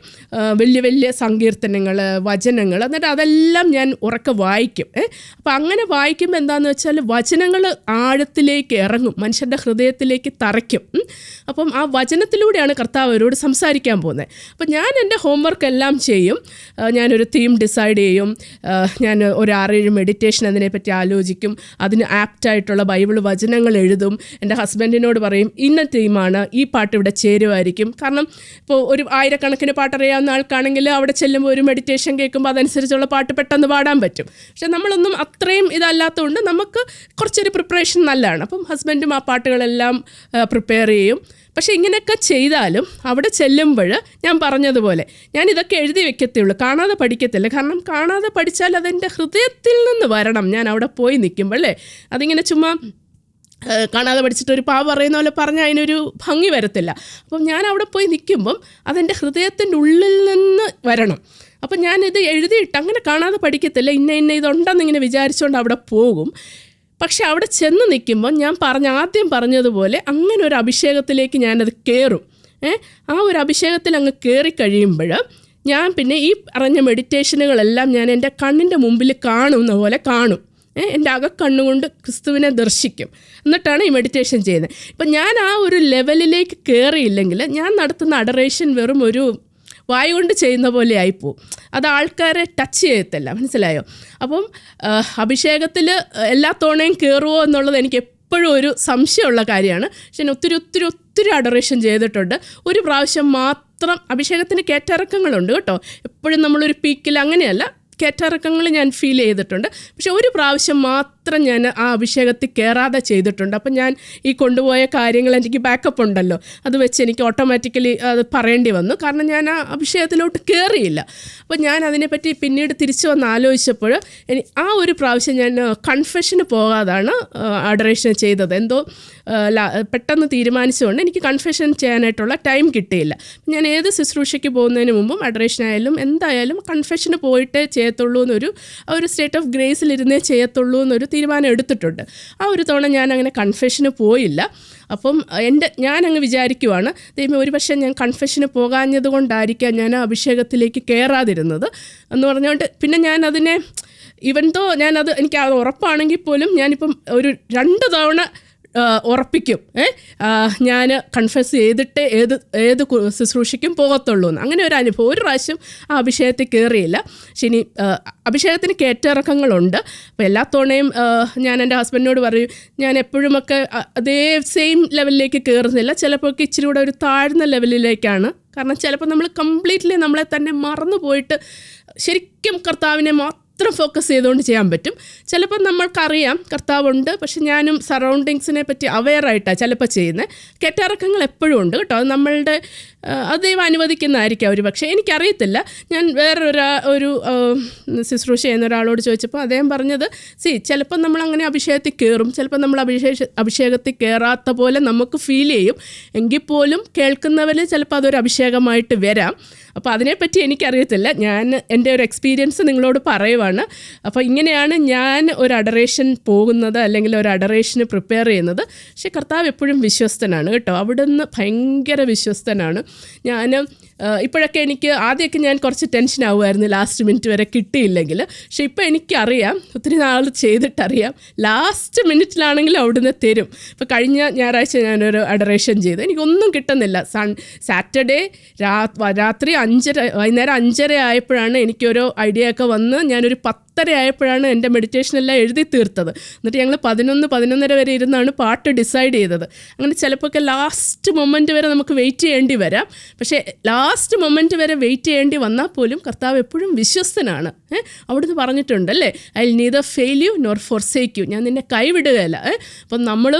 വലിയ വലിയ സങ്കീർത്തനങ്ങൾ, വചനങ്ങൾ, എന്നിട്ട് അതെല്ലാം ഞാൻ ഉറക്കെ വായിക്കും. അപ്പോൾ അങ്ങനെ വായിക്കുമ്പോൾ എന്താണെന്ന് വെച്ചാൽ വചനങ്ങൾ ആഴത്തിലേക്ക് ഇറങ്ങും, മനുഷ്യൻ്റെ ഹൃദയത്തിലേക്ക് തറയ്ക്കും. അപ്പം ആ വചനത്തിലൂടെയാണ് കർത്താവ് അവരോട് സംസാരിക്കാൻ പോകുന്നത്. അപ്പം ഞാൻ എൻ്റെ ഹോംവർക്ക് എല്ലാം ചെയ്യും. ഞാനൊരു തീം ഡിസൈഡ് ചെയ്യും. ഞാൻ ഒരു 6-7 മെഡിറ്റേഷൻ അതിനെപ്പറ്റി ആലോചിക്കും. അതിന് ആപ്റ്റായിട്ടുള്ള ബൈബിൾ വചനങ്ങൾ എഴുതും. എൻ്റെ ഹസ്ബൻഡിനോട് പറയും ഇന്ന തീമാണ്, ഈ പാട്ട് ഇവിടെ ചേരുമായിരിക്കും. കാരണം ഇപ്പോൾ ഒരു 1000കണക്കിന് പാട്ടറിയാവുന്ന ആൾക്കാണെങ്കിൽ അവിടെ ചെല്ലുമ്പോൾ ഒരു മെഡിറ്റേഷൻ കേൾക്കുമ്പോൾ അതനുസരിച്ചുള്ള പാട്ട് പെട്ടെന്ന് പാടാൻ പറ്റും. പക്ഷെ നമ്മളൊന്നും അത്രയും ഇതല്ലാത്തതുകൊണ്ട് നമുക്ക് കുറച്ചൊരു പ്രിപ്പറേഷൻ നല്ലതാണ്. അപ്പം ഹസ്ബൻഡും ആ പാട്ടുകളെല്ലാം പ്രിപ്പയർ ചെയ്യും. പക്ഷേ ഇങ്ങനെയൊക്കെ ചെയ്താലും അവിടെ ചെല്ലുമ്പോൾ ഞാൻ പറഞ്ഞതുപോലെ ഞാൻ ഇതൊക്കെ എഴുതി വെക്കത്തുള്ളൂ, കാണാതെ പഠിക്കത്തില്ല. കാരണം കാണാതെ പഠിച്ചാൽ അതെൻ്റെ ഹൃദയത്തിൽ നിന്ന് വരണം. ഞാൻ അവിടെ പോയി നിൽക്കുമ്പോൾ അല്ലേ, അതിങ്ങനെ ചുമ്മാ കാണാതെ പഠിച്ചിട്ട് ഒരു പാവ പറയുന്ന പോലെ പറഞ്ഞാൽ അതിനൊരു ഭംഗി വരത്തില്ല. അപ്പം ഞാൻ അവിടെ പോയി നിൽക്കുമ്പം അതെൻ്റെ ഹൃദയത്തിൻ്റെ ഉള്ളിൽ നിന്ന് വരണം. അപ്പം ഞാനിത് എഴുതിയിട്ട് അങ്ങനെ കാണാതെ പഠിക്കത്തില്ല, ഇന്ന ഇതുണ്ടെന്നിങ്ങനെ വിചാരിച്ചുകൊണ്ട് അവിടെ പോകും. പക്ഷെ അവിടെ ചെന്ന് നിൽക്കുമ്പോൾ ഞാൻ ആദ്യം പറഞ്ഞതുപോലെ അങ്ങനെ ഒരു അഭിഷേകത്തിലേക്ക് ഞാനത് കയറും. ആ ഒരു അഭിഷേകത്തിൽ അങ്ങ് കയറിക്കഴിയുമ്പോൾ ഞാൻ പിന്നെ ഈ പറഞ്ഞ മെഡിറ്റേഷനുകളെല്ലാം ഞാൻ എൻ്റെ കണ്ണിൻ്റെ മുമ്പിൽ കാണുന്ന പോലെ കാണും. എൻ്റെ അകക്കണ്ണുകൊണ്ട് ക്രിസ്തുവിനെ ദർശിക്കും. എന്നിട്ടാണ് ഈ മെഡിറ്റേഷൻ ചെയ്യുന്നത്. ഇപ്പം ഞാൻ ആ ഒരു ലെവലിലേക്ക് കയറിയില്ലെങ്കിൽ ഞാൻ നടത്തുന്ന അഡറേഷൻ വെറും ഒരു വായു കൊണ്ട് ചെയ്യുന്ന പോലെ ആയിപ്പോവും. അത് ആൾക്കാരെ ടച്ച് ചെയ്യത്തില്ല, മനസ്സിലായോ? അപ്പം അഭിഷേകത്തിൽ എല്ലാ തവണയും കയറുമോ എന്നുള്ളത് എനിക്ക് എപ്പോഴും ഒരു സംശയമുള്ള കാര്യമാണ്. പക്ഷെ ഞാൻ ഒത്തിരി അഡറേഷൻ ചെയ്തിട്ടുണ്ട്. ഒരു പ്രാവശ്യം മാത്രം അഭിഷേകത്തിന് കയറ്റിറക്കങ്ങളുണ്ട് കേട്ടോ. എപ്പോഴും നമ്മളൊരു പീക്കിൽ അങ്ങനെയല്ല, കയറ്റിറക്കങ്ങൾ ഞാൻ ഫീൽ ചെയ്തിട്ടുണ്ട്. പക്ഷെ ഒരു പ്രാവശ്യം മാത്രം ഞാൻ ആ അഭിഷേകത്തിൽ കയറാതെ ചെയ്തിട്ടുണ്ട്. അപ്പം ഞാൻ ഈ കൊണ്ടുപോയ കാര്യങ്ങൾ എനിക്ക് ബാക്കപ്പ് ഉണ്ടല്ലോ, അത് വെച്ച് എനിക്ക് ഓട്ടോമാറ്റിക്കലി അത് പറയേണ്ടി വന്നു. കാരണം ഞാൻ ആ അഭിഷേകത്തിലോട്ട് കയറിയില്ല. അപ്പോൾ ഞാൻ അതിനെപ്പറ്റി പിന്നീട് തിരിച്ചു വന്ന് ആലോചിച്ചപ്പോൾ ആ ഒരു പ്രാവശ്യം ഞാൻ കൺഫെഷന് പോകാതാണ് അഡറേഷൻ ചെയ്തത്. എന്തോ പെട്ടെന്ന് തീരുമാനിച്ചുകൊണ്ട് എനിക്ക് കൺഫെഷൻ ചെയ്യാനായിട്ടുള്ള ടൈം കിട്ടിയില്ല. ഞാൻ ഏത് ശുശ്രൂഷയ്ക്ക് പോകുന്നതിന് മുമ്പും അഡറേഷൻ ആയാലും എന്തായാലും കൺഫെഷന് പോയിട്ടേ ചെയ്യത്തുള്ളൂ എന്നൊരു സ്റ്റേറ്റ് ഓഫ് ഗ്രേസിലിരുന്നേ ചെയ്യത്തുള്ളൂ എന്നൊരു തീരുമാനം എടുത്തിട്ടുണ്ട്. ആ ഒരു തവണ ഞാൻ അങ്ങനെ കൺഫെഷന് പോയില്ല. അപ്പം ഞാനങ്ങ് വിചാരിക്കുവാണ്, ദൈവമേ ഒരുപക്ഷെ ഞാൻ കൺഫെഷന് പോകാഞ്ഞത് കൊണ്ടായിരിക്കാം ഞാൻ അഭിഷേകത്തിലേക്ക് കയറാതിരുന്നത് എന്ന് പറഞ്ഞുകൊണ്ട് പിന്നെ ഞാൻ അതിനെ ഇവൻതോ ഞാനത് എനിക്ക് അത് ഉറപ്പാണെങ്കിൽ പോലും ഞാനിപ്പം ഒരു 2 തവണ ഉറപ്പിക്കും ഞാൻ കൺഫെസ് ചെയ്തിട്ട് ഏത് ശുശ്രൂഷയ്ക്കും പോകത്തുള്ളൂ എന്ന്. അങ്ങനെ ഒരു അനുഭവം ഒരു പ്രാവശ്യം ആ അഭിഷേകത്തിൽ കയറിയില്ല. പക്ഷെ ഇനി അഭിഷേകത്തിന് കയറ്റിറക്കങ്ങളുണ്ട്. അപ്പോൾ എല്ലാ തവണയും ഞാൻ എൻ്റെ ഹസ്ബൻഡിനോട് പറയും, ഞാൻ എപ്പോഴുമൊക്കെ അതേ സെയിം ലെവലിലേക്ക് കയറുന്നില്ല, ചിലപ്പോൾ ഇച്ചിരി കൂടെ ഒരു താഴ്ന്ന ലെവലിലേക്കാണ്. കാരണം ചിലപ്പോൾ നമ്മൾ കംപ്ലീറ്റ്ലി നമ്മളെ തന്നെ മറന്നു പോയിട്ട് ശരിക്കും കർത്താവിനെ മാത്രം ഫോക്കസ് ചെയ്തുകൊണ്ട് ചെയ്യാൻ പറ്റും. ചിലപ്പോൾ നമ്മൾക്കറിയാം കർത്താവുണ്ട്, പക്ഷെ ഞാനും സറൗണ്ടിങ്സിനെ പറ്റി അവെയറായിട്ടാണ് ചിലപ്പോൾ ചെയ്യുന്നത്. കയറ്റിറക്കങ്ങൾ എപ്പോഴും ഉണ്ട് കേട്ടോ. അത് നമ്മളുടെ അത് ദൈവം അനുവദിക്കുന്നതായിരിക്കാം ഒരു പക്ഷേ, എനിക്കറിയത്തില്ല. ഞാൻ ഒരു ശുശ്രൂഷ ചെയ്യുന്ന ഒരാളോട് ചോദിച്ചപ്പോൾ അദ്ദേഹം പറഞ്ഞത്, ചിലപ്പോൾ നമ്മളങ്ങനെ അഭിഷേകത്തിൽ കയറും, ചിലപ്പോൾ നമ്മൾ അഭിഷേകത്തിൽ കയറാത്ത പോലെ നമുക്ക് ഫീൽ ചെയ്യും. എങ്കിൽ പോലും കേൾക്കുന്നവർ ചിലപ്പോൾ അതൊരു അഭിഷേകമായിട്ട് വരാം. അപ്പോൾ അതിനെപ്പറ്റി എനിക്കറിയത്തില്ല. ഞാൻ എൻ്റെ ഒരു എക്സ്പീരിയൻസ് നിങ്ങളോട് പറയുവാണ്. അപ്പോൾ ഇങ്ങനെയാണ് ഞാൻ ഒരു അഡറേഷൻ പോകുന്നത്, അല്ലെങ്കിൽ ഒരു അഡറേഷന് പ്രിപ്പയർ ചെയ്യുന്നത്. പക്ഷേ കർത്താവ് എപ്പോഴും വിശ്വസ്തനാണ് കേട്ടോ. അവിടുന്ന് ഭയങ്കര വിശ്വസ്തനാണ്. ഞാൻ ഇപ്പോഴൊക്കെ എനിക്ക് ആദ്യമൊക്കെ ഞാൻ കുറച്ച് ടെൻഷൻ ആവുമായിരുന്നു ലാസ്റ്റ് മിനിറ്റ് വരെ കിട്ടിയില്ലെങ്കിൽ. പക്ഷേ ഇപ്പോൾ എനിക്കറിയാം, ഒത്തിരി നാൾ ചെയ്തിട്ടറിയാം, ലാസ്റ്റ് മിനിറ്റിലാണെങ്കിലും അവിടുന്ന് തരും. ഇപ്പോൾ കഴിഞ്ഞ ഞായറാഴ്ച ഞാനൊരു അഡറേഷൻ ചെയ്തു, എനിക്കൊന്നും കിട്ടുന്നില്ല. സാറ്റർഡേ രാത്രി വൈകുന്നേരം 5:30 ആയപ്പോഴാണ് എനിക്കൊരു ഐഡിയ ഒക്കെ വന്ന് ഞാനൊരു 10:30 ആയപ്പോഴാണ് എൻ്റെ മെഡിറ്റേഷനെല്ലാം എഴുതി തീർത്തത്. എന്നിട്ട് ഞങ്ങൾ 11-11:30 വരെ ഇരുന്നാണ് പാട്ട് ഡിസൈഡ് ചെയ്തത്. അങ്ങനെ ചിലപ്പോൾ ലാസ്റ്റ് മൊമെൻറ്റ് വരെ നമുക്ക് വെയിറ്റ് ചെയ്യേണ്ടി വരാം. പക്ഷേ ലാസ്റ്റ് മൊമെൻറ്റ് വരെ വെയിറ്റ് ചെയ്യേണ്ടി വന്നാൽ പോലും കർത്താവ് എപ്പോഴും വിശ്വസ്തനാണ്. അവിടുന്ന് പറഞ്ഞിട്ടുണ്ടല്ലേ, I will neither fail you nor forsake you, ഞാൻ നിന്നെ കൈവിടുകയല്ല. അപ്പം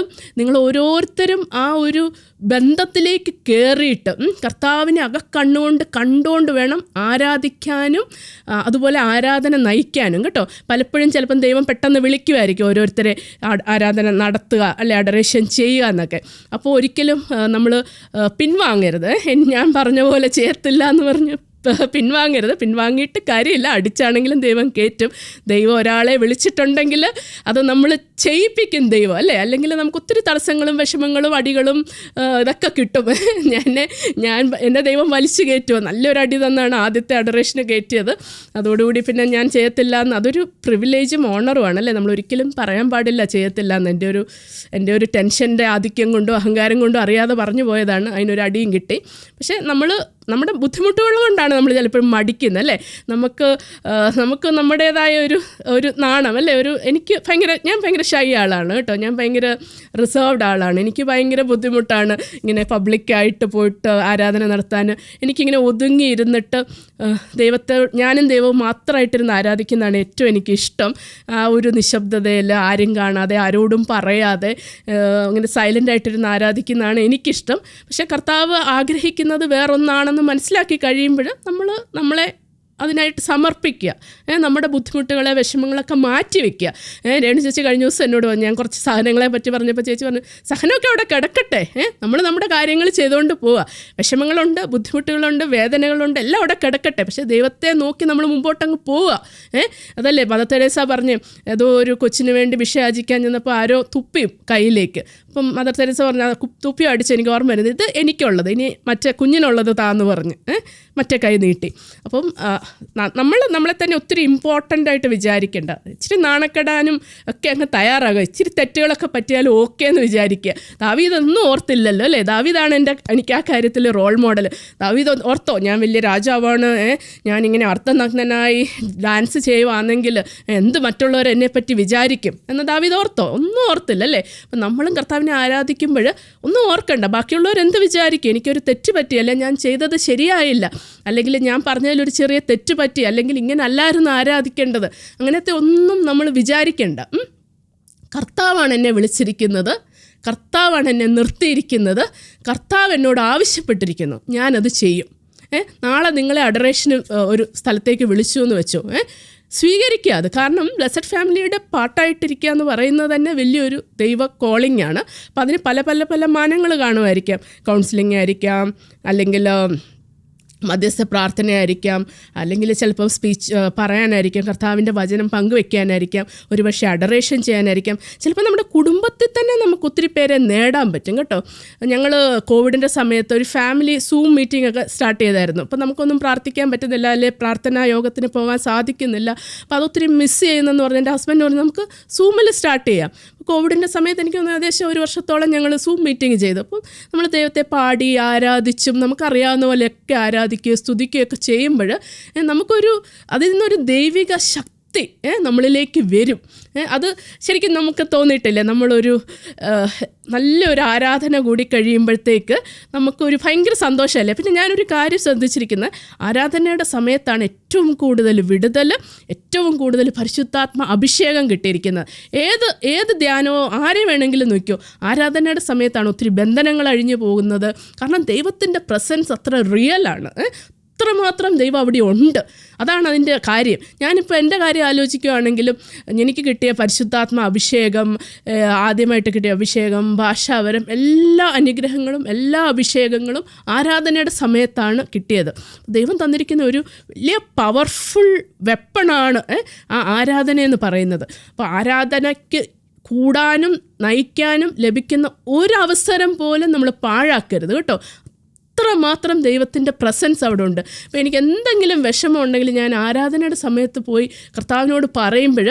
നിങ്ങൾ ഓരോരുത്തരും ആ ഒരു ബന്ധത്തിലേക്ക് കയറിയിട്ട് കർത്താവിനെ അകക്കണ്ണുകൊണ്ട് കണ്ടുകൊണ്ട് വേണം ആരാധിക്കാനും അതുപോലെ ആരാധന നയിക്കാനും കേട്ടോ. പലപ്പോഴും ചിലപ്പം ദൈവം പെട്ടെന്ന് വിളിക്കുമായിരിക്കും ഓരോരുത്തരെ ആരാധന നടത്തുക അല്ലെ അഡറേഷൻ ചെയ്യുക എന്നൊക്കെ. അപ്പോൾ ഒരിക്കലും നമ്മൾ പിൻവാങ്ങരുത്. ഞാൻ പറഞ്ഞ പോലെ ചെയ്യത്തില്ല എന്ന് പറഞ്ഞ് പിൻവാങ്ങിയിട്ട് കാര്യമില്ല. അടിച്ചാണെങ്കിലും ദൈവം കയറ്റും. ദൈവം ഒരാളെ വിളിച്ചിട്ടുണ്ടെങ്കിൽ അത് നമ്മൾ ചെയ്യിപ്പിക്കും ദൈവം, അല്ലേ? അല്ലെങ്കിൽ നമുക്ക് ഒത്തിരി തടസ്സങ്ങളും വിഷമങ്ങളും അടികളും ഇതൊക്കെ കിട്ടും. എന്നെ ദൈവം വലിച്ചു കയറ്റുമോ, നല്ലൊരു അടി തന്നാണ് ആദ്യത്തെ അഡറേഷന് കയറ്റിയത്. അതോടുകൂടി പിന്നെ ഞാൻ ചെയ്യത്തില്ല എന്ന്, അതൊരു പ്രിവിലേജും ഓണറുമാണ്, അല്ലേ? നമ്മൾ ഒരിക്കലും പറയാൻ പാടില്ല ചെയ്യത്തില്ല എന്ന്. എൻ്റെ ഒരു ടെൻഷൻ്റെ ആധിക്യം കൊണ്ടോ അഹങ്കാരം കൊണ്ടോ അറിയാതെ പറഞ്ഞു പോയതാണ്. അതിനൊരു അടിയും കിട്ടി. പക്ഷേ നമ്മുടെ ബുദ്ധിമുട്ടുകൾ കൊണ്ടാണ് നമ്മൾ ചിലപ്പോഴും മടിക്കുന്നത്, അല്ലേ? നമുക്ക് നമ്മുടേതായ ഒരു നാണം, അല്ലേ? ഞാൻ ഭയങ്കര ഷൈ ആളാണ് കേട്ടോ. ഞാൻ ഭയങ്കര റിസർവ്ഡ് ആളാണ്. എനിക്ക് ഭയങ്കര ബുദ്ധിമുട്ടാണ് ഇങ്ങനെ പബ്ലിക്കായിട്ട് പോയിട്ട് ആരാധന നടത്താൻ. എനിക്കിങ്ങനെ ഒതുങ്ങിയിരുന്നിട്ട് ഞാനും ദൈവവും മാത്രമായിട്ടിരുന്ന് ആരാധിക്കുന്നതാണ് ഏറ്റവും എനിക്കിഷ്ടം. ആ ഒരു നിശബ്ദതയിൽ, ആരും കാണാതെ, ആരോടും പറയാതെ അങ്ങനെ സൈലൻ്റായിട്ടിരുന്ന് ആരാധിക്കുന്നതാണ് എനിക്കിഷ്ടം. പക്ഷേ കർത്താവ് ആഗ്രഹിക്കുന്നത് വേറൊന്നാണെന്ന് മനസ്സിലാക്കി കഴിയുമ്പോൾ നമ്മളെ അതിനായിട്ട് സമർപ്പിക്കുക. നമ്മുടെ ബുദ്ധിമുട്ടുകളെ വിഷമങ്ങളൊക്കെ മാറ്റി വയ്ക്കുക. രേണു ചേച്ചി കഴിഞ്ഞ ദിവസം എന്നോട് പറഞ്ഞു, ഞാൻ കുറച്ച് സഹനങ്ങളെ പറ്റി പറഞ്ഞപ്പോൾ ചേച്ചി പറഞ്ഞു, സഹനമൊക്കെ അവിടെ കിടക്കട്ടെ, നമ്മൾ നമ്മുടെ കാര്യങ്ങൾ ചെയ്തുകൊണ്ട് പോവുക. വിഷമങ്ങളുണ്ട്, ബുദ്ധിമുട്ടുകളുണ്ട്, വേദനകളുണ്ട്, എല്ലാം അവിടെ കിടക്കട്ടെ. പക്ഷേ ദൈവത്തെ നോക്കി നമ്മൾ മുമ്പോട്ടങ്ങ് പോവുക. അതല്ലേ മദർ തെരേസ പറഞ്ഞ്, ഏതോ ഒരു കൊച്ചിന് വേണ്ടി ഭിക്ഷയാചിക്കാൻ ചെന്നപ്പോൾ ആരോ തുപ്പിയും കയ്യിലേക്ക്. അപ്പം മദർ തെരേസ പറഞ്ഞു, തുപ്പിയോ അടിച്ച് എനിക്ക് ഓർമ്മ വരുന്നത്, ഇത് എനിക്കുള്ളത്, ഇനി മറ്റേ കുഞ്ഞിനുള്ളത് താന്ന് പറഞ്ഞ് മറ്റേ കൈ നീട്ടി. അപ്പം നമ്മളെ തന്നെ ഒത്തിരി ഇമ്പോർട്ടൻ്റ് ആയിട്ട് വിചാരിക്കേണ്ട, ഇച്ചിരി നാണക്കെടാനും ഒക്കെ അങ്ങ് തയ്യാറാകുക. ഇച്ചിരി തെറ്റുകളൊക്കെ പറ്റിയാലും ഓക്കെ എന്ന് വിചാരിക്കുക. ദാവീദൊന്നും ഓർത്തില്ലല്ലോ, അല്ലേ? ദാവീദാണ് എനിക്ക് ആ കാര്യത്തിൽ റോൾ മോഡൽ. ദാവീദ് ഓർത്തോ, ഞാൻ വലിയ രാജാവാണ്, ഞാനിങ്ങനെ അർത്ഥനഗ്നനായി ഡാൻസ് ചെയ്യുവാണെങ്കിൽ എന്ത് മറ്റുള്ളവർ എന്നെപ്പറ്റി വിചാരിക്കും എന്ന് ദാവീദ് ഓർത്തോ? ഒന്നും ഓർത്തില്ല, അല്ലേ? അപ്പം നമ്മളും കർത്താവിനെ ആരാധിക്കുമ്പോൾ ഒന്നും ഓർക്കണ്ട, ബാക്കിയുള്ളവർ എന്ത് വിചാരിക്കും, എനിക്കൊരു തെറ്റ് പറ്റിയല്ല, ഞാൻ ചെയ്തത് ശരിയായില്ല, അല്ലെങ്കിൽ ഞാൻ പറഞ്ഞതിലൊരു ചെറിയ തെറ്റ് പറ്റി, അല്ലെങ്കിൽ ഇങ്ങനെ അല്ലായിരുന്നു ആരാധിക്കേണ്ടത്, അങ്ങനത്തെ ഒന്നും നമ്മൾ വിചാരിക്കേണ്ട. കർത്താവാണ് എന്നെ വിളിച്ചിരിക്കുന്നത്, കർത്താവാണ് എന്നെ നിർത്തിയിരിക്കുന്നത്, കർത്താവ് എന്നോട് ആവശ്യപ്പെട്ടിരിക്കുന്നു, ഞാനത് ചെയ്യും. നാളെ നിങ്ങളെ അഡറേഷന് ഒരു സ്ഥലത്തേക്ക് വിളിച്ചു എന്ന് വെച്ചോ, സ്വീകരിക്കുക അത്. കാരണം ബ്ലെസ്സഡ് ഫാമിലിയുടെ പാർട്ടായിട്ടിരിക്കുക എന്ന് പറയുന്നത് തന്നെ വലിയൊരു ദൈവ കോളിംഗ് ആണ്. അപ്പം അതിന് പല പല പല മാനങ്ങൾ കാണുമായിരിക്കാം. കൗൺസിലിംഗ് ആയിരിക്കാം, അല്ലെങ്കിൽ മധ്യസ്ഥ പ്രാർത്ഥനയായിരിക്കാം, അല്ലെങ്കിൽ ചിലപ്പം സ്പീച്ച് പറയാനായിരിക്കാം, കർത്താവിൻ്റെ വചനം പങ്കുവെക്കാനായിരിക്കും, ഒരുപക്ഷെ അഡറേഷൻ ചെയ്യാനായിരിക്കാം, ചിലപ്പോൾ നമ്മുടെ കുടുംബത്തിൽ തന്നെ നമുക്ക് ഒത്തിരി പേരെ നേടാൻ പറ്റും കേട്ടോ. ഞങ്ങൾ കോവിഡിൻ്റെ സമയത്ത് ഒരു ഫാമിലി സൂം മീറ്റിംഗ് ഒക്കെ സ്റ്റാർട്ട് ചെയ്തായിരുന്നു. അപ്പോൾ നമുക്കൊന്നും പ്രാർത്ഥിക്കാൻ പറ്റുന്നില്ല, അല്ലെ പ്രാർത്ഥനാ യോഗത്തിന് പോകാൻ സാധിക്കുന്നില്ല. അപ്പോൾ അതൊത്തിരി മിസ് ചെയ്യുന്നതെന്ന് പറഞ്ഞ് എൻ്റെ ഹസ്ബൻഡ് പറഞ്ഞു, നമുക്ക് സൂമിൽ സ്റ്റാർട്ട് ചെയ്യാം. കോവിഡിൻ്റെ സമയത്ത് എനിക്ക് ഏകദേശം 1 വർഷത്തോളം ഞങ്ങൾ സൂം മീറ്റിംഗ് ചെയ്തു. അപ്പം നമ്മൾ ദൈവത്തെ പാടി ആരാധിച്ചും നമുക്കറിയാവുന്ന പോലെയൊക്കെ ആരാധിക്കുകയോ സ്തുതിക്കുകയൊക്കെ ചെയ്യുമ്പോൾ അതിൽ നിന്നൊരു ദൈവിക ശക്തി നമ്മളിലേക്ക് വരും. അത് ശരിക്കും നമുക്ക് തോന്നിയിട്ടില്ലേ, നമ്മളൊരു നല്ലൊരു ആരാധന കൂടി കഴിയുമ്പോഴത്തേക്ക് നമുക്കൊരു ഭയങ്കര സന്തോഷമല്ലേ. പിന്നെ ഞാനൊരു കാര്യം ശ്രദ്ധിച്ചിരിക്കുന്നത്, ആരാധനയുടെ സമയത്താണ് ഏറ്റവും കൂടുതൽ വിടുതൽ, ഏറ്റവും കൂടുതൽ പരിശുദ്ധാത്മ അഭിഷേകം കിട്ടിയിരിക്കുന്നത്. ഏത് ധ്യാനമോ ആരെ വേണമെങ്കിലും നോക്കിയോ, ആരാധനയുടെ സമയത്താണ് ഒത്തിരി ബന്ധനങ്ങൾ അഴിഞ്ഞു പോകുന്നത്. കാരണം ദൈവത്തിൻ്റെ പ്രസൻസ് അത്ര റിയലാണ്, അത്രമാത്രം ദൈവം അവിടെ ഉണ്ട്. അതാണ് അതിൻ്റെ കാര്യം. ഞാനിപ്പോൾ എൻ്റെ കാര്യം ആലോചിക്കുകയാണെങ്കിലും എനിക്ക് കിട്ടിയ പരിശുദ്ധാത്മ അഭിഷേകം, ആദ്യമായിട്ട് കിട്ടിയ അഭിഷേകം, ഭാഷാവരം, എല്ലാ അനുഗ്രഹങ്ങളും എല്ലാ അഭിഷേകങ്ങളും ആരാധനയുടെ സമയത്താണ് കിട്ടിയത്. ദൈവം തന്നിരിക്കുന്ന ഒരു വലിയ പവർഫുൾ വെപ്പണാണ് ആ ആരാധന എന്ന് പറയുന്നത്. അപ്പോൾ ആരാധനയ്ക്ക് കൂടാനും നയിക്കാനും ലഭിക്കുന്ന ഒരവസരം പോലും നമ്മൾ പാഴാക്കരുത് കേട്ടോ. അത്രമാത്രം ദൈവത്തിൻ്റെ പ്രസൻസ് അവിടെ ഉണ്ട്. അപ്പോൾ എനിക്ക് എന്തെങ്കിലും വിഷമം ഉണ്ടെങ്കിൽ ഞാൻ ആരാധനയുടെ സമയത്ത് പോയി കർത്താവിനോട് പറയുമ്പോൾ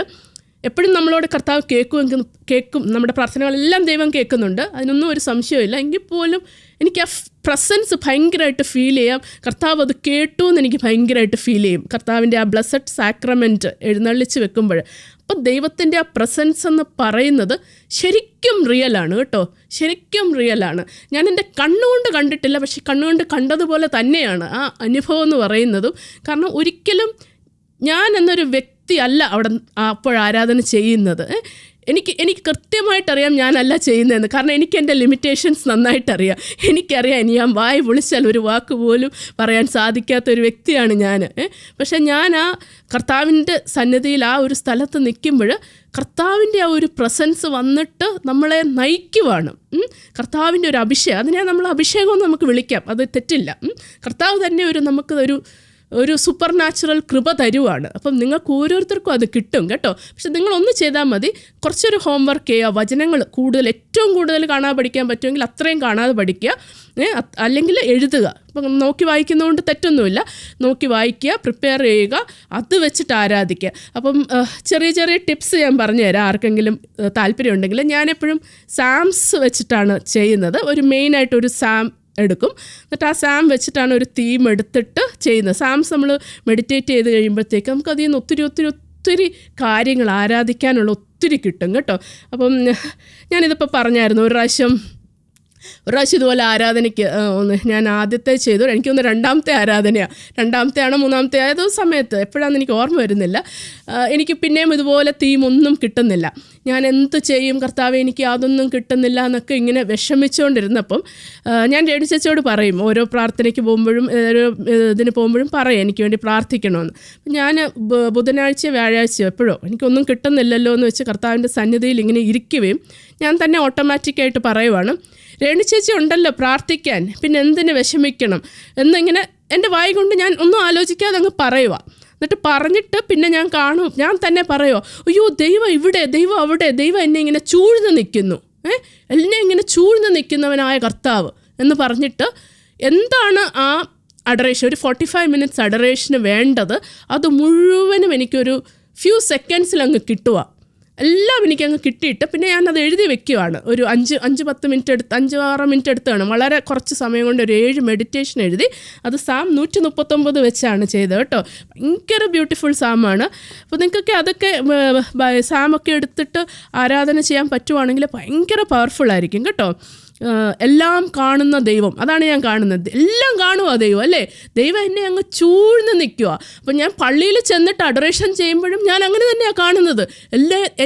എപ്പോഴും നമ്മളോട് കർത്താവ് കേൾക്കും. നമ്മുടെ പ്രാർത്ഥനകളെല്ലാം ദൈവം കേൾക്കുന്നുണ്ട്, അതിനൊന്നും ഒരു സംശയമില്ല. എങ്കിൽ പോലും എനിക്ക് ആ പ്രസൻസ് ഭയങ്കരമായിട്ട് ഫീൽ ചെയ്യാം. കർത്താവ് അത് കേട്ടു എന്ന് എനിക്ക് ഭയങ്കരമായിട്ട് ഫീൽ ചെയ്യും. കർത്താവിൻ്റെ ആ ബ്ലെസ്സഡ് സാക്രമെൻറ്റ് എഴുന്നള്ളിച്ച് വെക്കുമ്പോൾ അപ്പം ദൈവത്തിൻ്റെ ആ പ്രസൻസ് എന്ന് പറയുന്നത് ശരിക്കും റിയലാണ് കേട്ടോ, ശരിക്കും റിയലാണ്. ഞാൻ എൻ്റെ കണ്ണുകൊണ്ട് കണ്ടിട്ടില്ല, പക്ഷെ കണ്ണുകൊണ്ട് കണ്ടതുപോലെ തന്നെയാണ് ആ അനുഭവം എന്ന് പറയുന്നതും. കാരണം ഒരിക്കലും ഞാൻ എന്നൊരു വ്യക്തിയല്ല അവിടെ അപ്പോൾ ആരാധന ചെയ്യുന്നത്. എനിക്ക് കൃത്യമായിട്ടറിയാം ഞാനല്ല ചെയ്യുന്നതെന്ന്. കാരണം എനിക്ക് എൻ്റെ ലിമിറ്റേഷൻസ് നന്നായിട്ടറിയാം. എനിക്കറിയാം ഇനി ഞാൻ വായി വിളിച്ചാൽ ഒരു വാക്ക് പോലും പറയാൻ സാധിക്കാത്തൊരു വ്യക്തിയാണ് ഞാൻ. പക്ഷെ ഞാൻ ആ കർത്താവിൻ്റെ സന്നിധിയിൽ ആ ഒരു സ്ഥലത്ത് നിൽക്കുമ്പോൾ കർത്താവിൻ്റെ ആ ഒരു പ്രസൻസ് വന്നിട്ട് നമ്മളെ നയിക്കുവാണ്. കർത്താവിൻ്റെ ഒരു അഭിഷേകം, അതിനെ നമ്മൾ അഭിഷേകമെന്ന് നമുക്ക് വിളിക്കാം, അത് തെറ്റില്ല. കർത്താവ് തന്നെ നമുക്ക് ഒരു സൂപ്പർ നാച്ചുറൽ കൃപ തരുവാണ്. അപ്പം നിങ്ങൾക്ക് ഓരോരുത്തർക്കും അത് കിട്ടും കേട്ടോ. പക്ഷെ നിങ്ങളൊന്ന് ചെയ്താൽ മതി, കുറച്ചൊരു ഹോംവർക്ക് ചെയ്യുക, വചനങ്ങൾ കൂടുതൽ ഏറ്റവും കൂടുതൽ കാണാതെ പഠിക്കാൻ പറ്റുമെങ്കിൽ അത്രയും കാണാതെ പഠിക്കുക, അല്ലെങ്കിൽ എഴുതുക. ഇപ്പം നോക്കി വായിക്കുന്നതുകൊണ്ട് തെറ്റൊന്നുമില്ല, നോക്കി വായിക്കുക, പ്രിപ്പയർ ചെയ്യുക, അത് വെച്ചിട്ട് ആരാധിക്കുക. അപ്പം ചെറിയ ചെറിയ ടിപ്സ് ഞാൻ പറഞ്ഞു തരാം ആർക്കെങ്കിലും താല്പര്യമുണ്ടെങ്കിൽ. ഞാനെപ്പോഴും സാംസ് വെച്ചിട്ടാണ് ചെയ്യുന്നത്. ഒരു മെയിനായിട്ടൊരു സാം എടുക്കും, എന്നിട്ട് ആ സാം വെച്ചിട്ടാണ് ഒരു തീം എടുത്തിട്ട് ചെയ്യുന്നത്. സാംസ് നമ്മൾ മെഡിറ്റേറ്റ് ചെയ്ത് കഴിയുമ്പോഴത്തേക്ക് നമുക്ക് അതിൽ നിന്ന് ഒത്തിരി കാര്യങ്ങൾ ആരാധിക്കാനുള്ള ഒത്തിരി കിട്ടും കേട്ടോ. അപ്പം ഞാനിതിപ്പോൾ പറഞ്ഞായിരുന്നു, ഒരു പ്രാവശ്യം ഇതുപോലെ ആരാധനയ്ക്ക് ഞാൻ ആദ്യത്തെ ചെയ്തു, എനിക്കൊന്ന് രണ്ടാമത്തെ ആരാധനയാണ്, രണ്ടാമത്തെയാണോ മൂന്നാമത്തെ ആയതോ സമയത്ത് എപ്പോഴാണെന്ന് എനിക്ക് ഓർമ്മ വരുന്നില്ല. എനിക്ക് പിന്നെയും ഇതുപോലെ തീമൊന്നും കിട്ടുന്നില്ല. ഞാൻ എന്ത് ചെയ്യും കർത്താവേ, എനിക്ക് അതൊന്നും കിട്ടുന്നില്ല എന്നൊക്കെ ഇങ്ങനെ വിഷമിച്ചുകൊണ്ടിരുന്നപ്പം ഞാൻ രേണു ചേച്ചിയോട് പറയും, ഓരോ പ്രാർത്ഥനയ്ക്ക് പോകുമ്പോഴും ഓരോ ഇതിന് പോകുമ്പോഴും പറയും എനിക്ക് വേണ്ടി പ്രാർത്ഥിക്കണമെന്ന്. ഞാൻ ബുധനാഴ്ച വ്യാഴാഴ്ചയോ എപ്പോഴോ എനിക്കൊന്നും കിട്ടുന്നില്ലല്ലോ എന്ന് വെച്ച് കർത്താവിൻ്റെ സന്നിധിയിൽ ഇങ്ങനെ ഇരിക്കുകയും ഞാൻ തന്നെ ഓട്ടോമാറ്റിക്കായിട്ട് പറയുവാണ്, രേണു ചേച്ചി ഉണ്ടല്ലോ പ്രാർത്ഥിക്കാൻ, പിന്നെ എന്തിന് വിഷമിക്കണം എന്നിങ്ങനെ എൻ്റെ വായി കൊണ്ട് ഞാൻ ഒന്നും ആലോചിക്കാതെ അങ്ങ് പറയുക. എന്നിട്ട് പറഞ്ഞിട്ട് പിന്നെ ഞാൻ തന്നെ പറയുമോ, അയ്യോ ദൈവം ഇവിടെ, ദൈവം അവിടെ, ദൈവം എന്നെ ഇങ്ങനെ ചൂഴ്ന്ന് നിൽക്കുന്നു, എന്നെ ഇങ്ങനെ ചൂഴ്ന്ന് നിൽക്കുന്നവനായ കർത്താവ് എന്ന് പറഞ്ഞിട്ട് എന്താണ് ആ അഡറേഷൻ, ഒരു 45 minutes അഡറേഷന് വേണ്ടത്, അത് മുഴുവനും എനിക്കൊരു ഫ്യൂ സെക്കൻഡ്സിൽ അങ്ങ് കിട്ടുക. എല്ലാം എനിക്കങ്ങ് കിട്ടിയിട്ട് പിന്നെ ഞാനത് എഴുതി വെക്കുകയാണ്. ഒരു 5-10 മിനിറ്റ് എടുത്ത് 5-6 മിനിറ്റ് എടുത്താണ്, വളരെ കുറച്ച് സമയം കൊണ്ട് ഒരു 7 മെഡിറ്റേഷൻ എഴുതി. അത് സാം 139 വെച്ചാണ് ചെയ്തത് കേട്ടോ. ഭയങ്കര ബ്യൂട്ടിഫുൾ സാമാണ്. അപ്പോൾ നിങ്ങൾക്കൊക്കെ അതൊക്കെ സാമൊക്കെ എടുത്തിട്ട് ആരാധന ചെയ്യാൻ പറ്റുവാണെങ്കിൽ ഭയങ്കര പവർഫുള്ളായിരിക്കും കേട്ടോ. എല്ലാം കാണുന്ന ദൈവം, അതാണ് ഞാൻ കാണുന്നത്. എല്ലാം കാണുക ദൈവം അല്ലേ, ദൈവം എന്നെ അങ്ങ് ചൂഴ്ന്ന് നിൽക്കുക. അപ്പം ഞാൻ പള്ളിയിൽ ചെന്നിട്ട് അഡറേഷൻ ചെയ്യുമ്പോഴും ഞാൻ അങ്ങനെ തന്നെയാണ് കാണുന്നത്.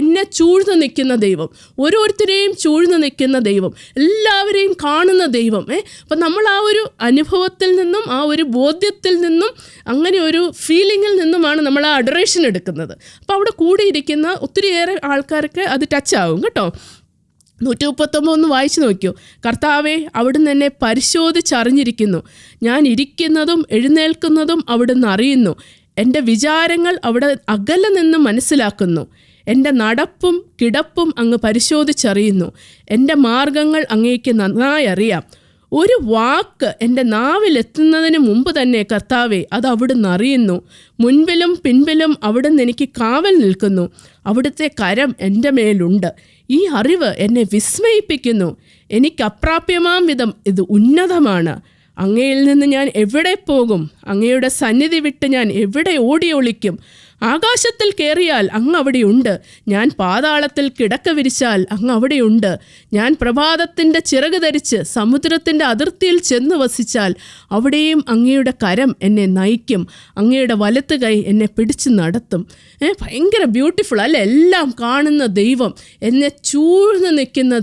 എന്നെ ചൂഴ്ന്ന് നിൽക്കുന്ന ദൈവം, ഓരോരുത്തരെയും ചൂഴ്ന്ന് നിൽക്കുന്ന ദൈവം, എല്ലാവരെയും കാണുന്ന ദൈവം. അപ്പം നമ്മൾ ആ ഒരു അനുഭവത്തിൽ നിന്നും ആ ഒരു ബോധ്യത്തിൽ നിന്നും അങ്ങനെ ഒരു ഫീലിങ്ങിൽ നിന്നുമാണ് നമ്മൾ ആ അഡറേഷൻ എടുക്കുന്നത്. അപ്പോൾ അവിടെ കൂടിയിരിക്കുന്ന ഒത്തിരിയേറെ ആൾക്കാർക്ക് അത് ടച്ച് ആവും കേട്ടോ. 139 വായിച്ചു നോക്കിയോ. കർത്താവെ, അവിടുന്ന് എന്നെ പരിശോധിച്ചറിഞ്ഞിരിക്കുന്നു, ഞാൻ ഇരിക്കുന്നതും എഴുന്നേൽക്കുന്നതും അവിടുന്ന് അറിയുന്നു, എൻ്റെ വിചാരങ്ങൾ അവിടെ അകലെ നിന്ന് മനസ്സിലാക്കുന്നു, എൻ്റെ നടപ്പും കിടപ്പും അങ്ങ് പരിശോധിച്ചറിയുന്നു, എൻ്റെ മാർഗങ്ങൾ അങ്ങേക്ക് നന്നായി അറിയാം. ഒരു വാക്ക് എൻ്റെ നാവിലെത്തുന്നതിന് മുമ്പ് തന്നെ കർത്താവെ അത് അവിടുന്ന് അറിയുന്നു, മുൻപിലും പിൻപിലും അവിടുന്ന് എനിക്ക് കാവൽ നിൽക്കുന്നു, അവിടുത്തെ കരം എൻ്റെ മേലുണ്ട്. ഈ അറിവ് എന്നെ വിസ്മയിപ്പിക്കുന്നു, എനിക്ക് അപ്രാപ്യമാം വിധം ഇത് ഉന്നതമാണ്. അങ്ങയിൽ നിന്ന് ഞാൻ എവിടെ പോകും? അങ്ങയുടെ സന്നിധി വിട്ട് ഞാൻ എവിടെ ഓടി ഒളിക്കും? ആകാശത്തിൽ കയറിയാൽ അങ്ങ് അവിടെയുണ്ട്, ഞാൻ പാതാളത്തിൽ കിടക്ക വിരിച്ചാൽ അങ്ങ് അവിടെയുണ്ട്, ഞാൻ പ്രഭാതത്തിൻ്റെ ചിറക് ധരിച്ച് സമുദ്രത്തിൻ്റെ അതിർത്തിയിൽ ചെന്ന് വസിച്ചാൽ അവിടെയും അങ്ങയുടെ കരം എന്നെ നയിക്കും, അങ്ങയുടെ വലത്ത് കൈ എന്നെ പിടിച്ച് നടത്തും. ഭയങ്കര ബ്യൂട്ടിഫുൾ അല്ലേ. എല്ലാം കാണുന്ന ദൈവം, എന്നെ ചൂഴ്ന്ന് നിൽക്കുന്ന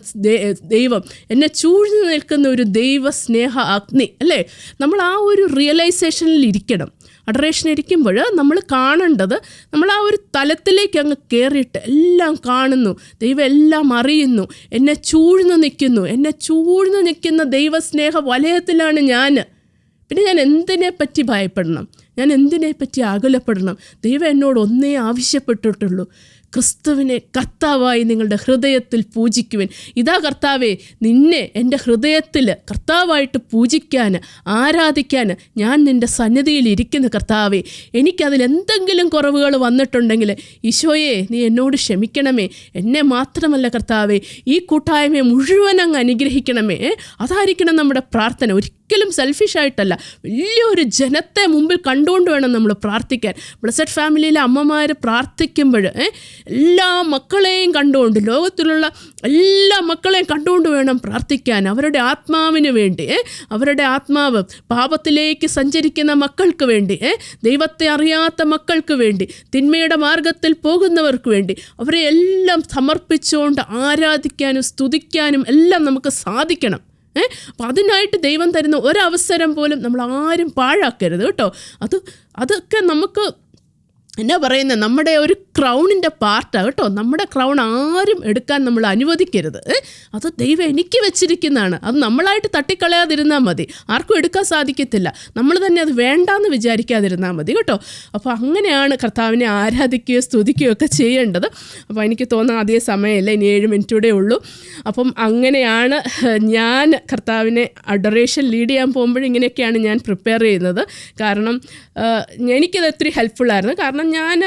ദൈവം, എന്നെ ചൂഴ്ന്ന് നിൽക്കുന്ന ഒരു ദൈവ സ്നേഹ അഗ്നി അല്ലേ. നമ്മൾ ആ ഒരു റിയലൈസേഷനിൽ ഇരിക്കണം. അഡറേഷൻ ഇരിക്കുമ്പോൾ നമ്മൾ കാണേണ്ടത്, നമ്മൾ ആ ഒരു തലത്തിലേക്ക് അങ്ങ് കയറിയിട്ട് എല്ലാം കാണുന്നു, ദൈവം എല്ലാം അറിയുന്നു, എന്നെ ചൂഴ്ന്ന് നിൽക്കുന്ന ദൈവസ്നേഹ വലയത്തിലാണ് ഞാൻ. പിന്നെ ഞാൻ എന്തിനെ പറ്റി ഭയപ്പെടണം? ഞാൻ എന്തിനെ പറ്റി അകലപ്പെടണം? ദൈവം എന്നോട് ഒന്നേ ആവശ്യപ്പെട്ടിട്ടുള്ളൂ, ക്രിസ്തുവിനെ കർത്താവായി നിങ്ങളുടെ ഹൃദയത്തിൽ പൂജിക്കുവിൻ. ഇതാ കർത്താവേ, നിന്നെ എൻ്റെ ഹൃദയത്തിൽ കർത്താവായിട്ട് പൂജിക്കാൻ, ആരാധിക്കാൻ ഞാൻ നിൻ്റെ സന്നിധിയിൽ ഇരിക്കുന്ന കർത്താവേ. എനിക്കതിലെന്തെങ്കിലും കുറവുകൾ വന്നിട്ടുണ്ടെങ്കിൽ ഈശോയെ നീ എന്നോട് ക്ഷമിക്കണമേ. എന്നെ മാത്രമല്ല കർത്താവേ, ഈ കൂട്ടായ്മയെ മുഴുവൻ അങ്ങ് അനുഗ്രഹിക്കണമേ. അതായിരിക്കണം നമ്മുടെ പ്രാർത്ഥന. ഒരിക്കലും സെൽഫിഷായിട്ടല്ല, വലിയൊരു ജനത്തെ മുമ്പിൽ കണ്ടുകൊണ്ട് വേണം നമ്മൾ പ്രാർത്ഥിക്കാൻ. ബ്ലെസ്സഡ് ഫാമിലിയിലെ അമ്മമാർ പ്രാർത്ഥിക്കുമ്പോൾ എല്ലാ മക്കളെയും കണ്ടുകൊണ്ട്, ലോകത്തിലുള്ള എല്ലാ മക്കളെയും കണ്ടുകൊണ്ട് വേണം പ്രാർത്ഥിക്കാൻ. അവരുടെ ആത്മാവിന് വേണ്ടി, അവരുടെ ആത്മാവ് പാപത്തിലേക്ക് സഞ്ചരിക്കുന്ന മക്കൾക്ക് വേണ്ടി, ദൈവത്തെ അറിയാത്ത മക്കൾക്ക് വേണ്ടി, തിന്മയുടെ മാർഗത്തിൽ പോകുന്നവർക്ക് വേണ്ടി അവരെ എല്ലാം സമർപ്പിച്ചുകൊണ്ട് ആരാധിക്കാനും സ്തുതിക്കാനും എല്ലാം നമുക്ക് സാധിക്കണം. അപ്പം അതിനായിട്ട് ദൈവം തരുന്ന ഒരവസരം പോലും നമ്മൾ ആരും പാഴാക്കരുത് കേട്ടോ. അതൊക്കെ നമുക്ക് എന്നാ പറയുന്നത്, നമ്മുടെ ഒരു ക്രൗണിൻ്റെ പാർട്ടാണ് കേട്ടോ. നമ്മുടെ ക്രൗൺ ആരും എടുക്കാൻ നമ്മൾ അനുവദിക്കരുത്. അത് ദൈവം എനിക്ക് വെച്ചിരിക്കുന്നതാണ്. അത് നമ്മളായിട്ട് തട്ടിക്കളയാതിരുന്നാൽ മതി. ആർക്കും എടുക്കാൻ സാധിക്കത്തില്ല. നമ്മൾ തന്നെ അത് വേണ്ടാന്ന് വിചാരിക്കാതിരുന്നാൽ മതി കേട്ടോ. അപ്പോൾ അങ്ങനെയാണ് കർത്താവിനെ ആരാധിക്കുകയോ സ്തുതിക്കുകയോ ഒക്കെ ചെയ്യേണ്ടത്. അപ്പോൾ എനിക്ക് തോന്നുന്നു അധികം സമയമില്ല, ഇനി 7 മിനിറ്റൂടെ ഉള്ളൂ. അപ്പം അങ്ങനെയാണ് ഞാൻ കർത്താവിനെ അഡറേഷൻ ലീഡ് ചെയ്യാൻ പോകുമ്പോൾ ഇങ്ങനെയൊക്കെയാണ് ഞാൻ പ്രിപ്പയർ ചെയ്യുന്നത്. കാരണം എനിക്കത് ഒത്തിരി ഹെൽപ്ഫുള്ളായിരുന്നു. കാരണം ഞാൻ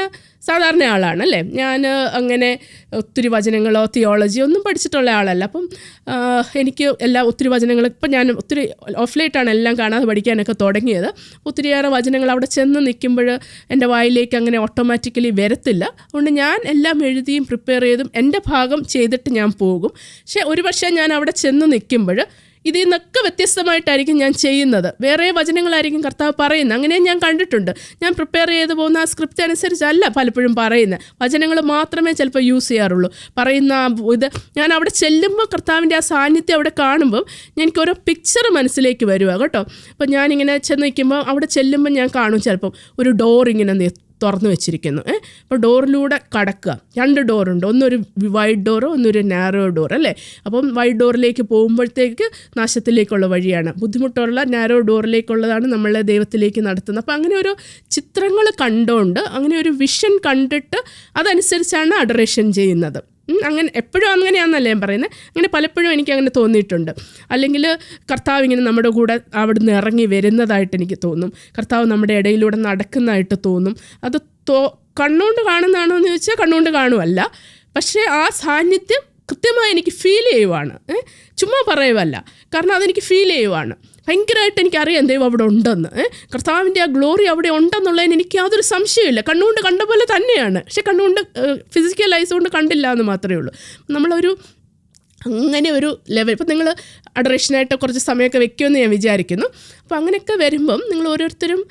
സാധാരണ ആളാണ് അല്ലേ. ഞാൻ അങ്ങനെ ഒത്തിരി വചനങ്ങളോ തിയോളജിയോ ഒന്നും പഠിച്ചിട്ടുള്ള ആളല്ല. അപ്പം എനിക്ക് ഒത്തിരി വചനങ്ങൾ ഇപ്പം ഞാൻ ഒത്തിരി ഓഫ് ലൈറ്റാണ് എല്ലാം കാണാതെ പഠിക്കാനൊക്കെ തുടങ്ങിയത്. ഒത്തിരിയേറെ വചനങ്ങൾ അവിടെ ചെന്ന് നിൽക്കുമ്പോൾ എൻ്റെ വായിലേക്ക് അങ്ങനെ ഓട്ടോമാറ്റിക്കലി വരത്തില്ല. അതുകൊണ്ട് ഞാൻ എല്ലാം എഴുതിയും പ്രിപ്പയർ ചെയ്തും എൻ്റെ ഭാഗം ചെയ്തിട്ട് ഞാൻ പോകും. പക്ഷേ ഒരുപക്ഷെ ഞാൻ അവിടെ ചെന്ന് നിൽക്കുമ്പോൾ ഇതിൽ നിന്നൊക്കെ വ്യത്യസ്തമായിട്ടായിരിക്കും ഞാൻ ചെയ്യുന്നത്. വേറെ വചനങ്ങളായിരിക്കും കർത്താവ് പറയുന്നത്. അങ്ങനെ ഞാൻ കണ്ടിട്ടുണ്ട്. ഞാൻ പ്രിപ്പയർ ചെയ്ത് പോകുന്ന ആ സ്ക്രിപ്റ്റ് അനുസരിച്ചല്ല പലപ്പോഴും പറയുന്നത്. വചനങ്ങൾ മാത്രമേ ചിലപ്പോൾ യൂസ് ചെയ്യാറുള്ളൂ. പറയുന്ന ഇത് ഞാൻ അവിടെ ചെല്ലുമ്പോൾ കർത്താവിൻ്റെ ആ സാന്നിധ്യം അവിടെ കാണുമ്പം എനിക്ക് ഓരോ പിക്ചർ മനസ്സിലേക്ക് വരുക കേട്ടോ. അപ്പോൾ ഞാനിങ്ങനെ ചെന്ന് നിൽക്കുമ്പോൾ അവിടെ ചെല്ലുമ്പോൾ ഞാൻ കാണും ചിലപ്പം ഒരു ഡോർ ഇങ്ങനെ തുറന്നു വെച്ചിരിക്കുന്നു. അപ്പോൾ ഡോറിലൂടെ കടക്കുക. 2 ഡോറുണ്ട്. ഒന്നൊരു വൈഡ് ഡോറോ ഒന്നൊരു നാരോ ഡോർ അല്ലേ. അപ്പം വൈഡ് ഡോറിലേക്ക് പോകുമ്പോഴത്തേക്ക് നാശത്തിലേക്കുള്ള വഴിയാണ്. ബുദ്ധിമുട്ടുള്ള നാരോ ഡോറിലേക്കുള്ളതാണ് നമ്മളെ ദൈവത്തിലേക്ക് നടത്തുന്നത്. അപ്പോൾ അങ്ങനെ ഒരു ചിത്രങ്ങൾ കണ്ടുകൊണ്ട് അങ്ങനെ ഒരു വിഷൻ കണ്ടിട്ട് അതനുസരിച്ചാണ് അഡറേഷൻ ചെയ്യുന്നത്. അങ്ങനെ എപ്പോഴും അങ്ങനെയാണെന്നല്ല ഞാൻ പറയുന്നത്. അങ്ങനെ പലപ്പോഴും എനിക്ക് അങ്ങനെ തോന്നിയിട്ടുണ്ട്. അല്ലെങ്കിൽ കർത്താവ് ഇങ്ങനെ നമ്മുടെ കൂടെ അവിടുന്ന് ഇറങ്ങി വരുന്നതായിട്ട് എനിക്ക് തോന്നും. കർത്താവ് നമ്മുടെ ഇടയിലൂടെ നടക്കുന്നതായിട്ട് തോന്നും. അത് കണ്ണുകൊണ്ട് കാണുന്നതാണോ എന്ന് ചോദിച്ചാൽ കണ്ണുകൊണ്ട് കാണുമല്ല. പക്ഷേ ആ സാന്നിധ്യം കൃത്യമായി എനിക്ക് ഫീൽ ചെയ്യുവാണ്. ചുമ്മാ പറയുമല്ല. കാരണം അതെനിക്ക് ഫീൽ ചെയ്യുവാണ്. ഭയങ്കരമായിട്ട് എനിക്കറിയാം ദൈവം അവിടെ ഉണ്ടെന്ന്. കർത്താവിൻ്റെ ആ ഗ്ലോറി അവിടെ ഉണ്ടെന്നുള്ളതിന് എനിക്ക് യാതൊരു സംശയമില്ല. കണ്ണുകൊണ്ട് കണ്ട പോലെ തന്നെയാണ്. പക്ഷെ കണ്ണുകൊണ്ട് ഫിസിക്കൽ ഐസ് കൊണ്ട് കണ്ടില്ല എന്ന് മാത്രമേ ഉള്ളൂ. നമ്മളൊരു അങ്ങനെ ഒരു ലെവൽ ഇപ്പം നിങ്ങൾ അഡറേഷനായിട്ട് കുറച്ച് സമയമൊക്കെ വെക്കുമെന്ന് ഞാൻ വിചാരിക്കുന്നു. അപ്പോൾ അങ്ങനെയൊക്കെ വരുമ്പം നിങ്ങൾ ഓരോരുത്തരും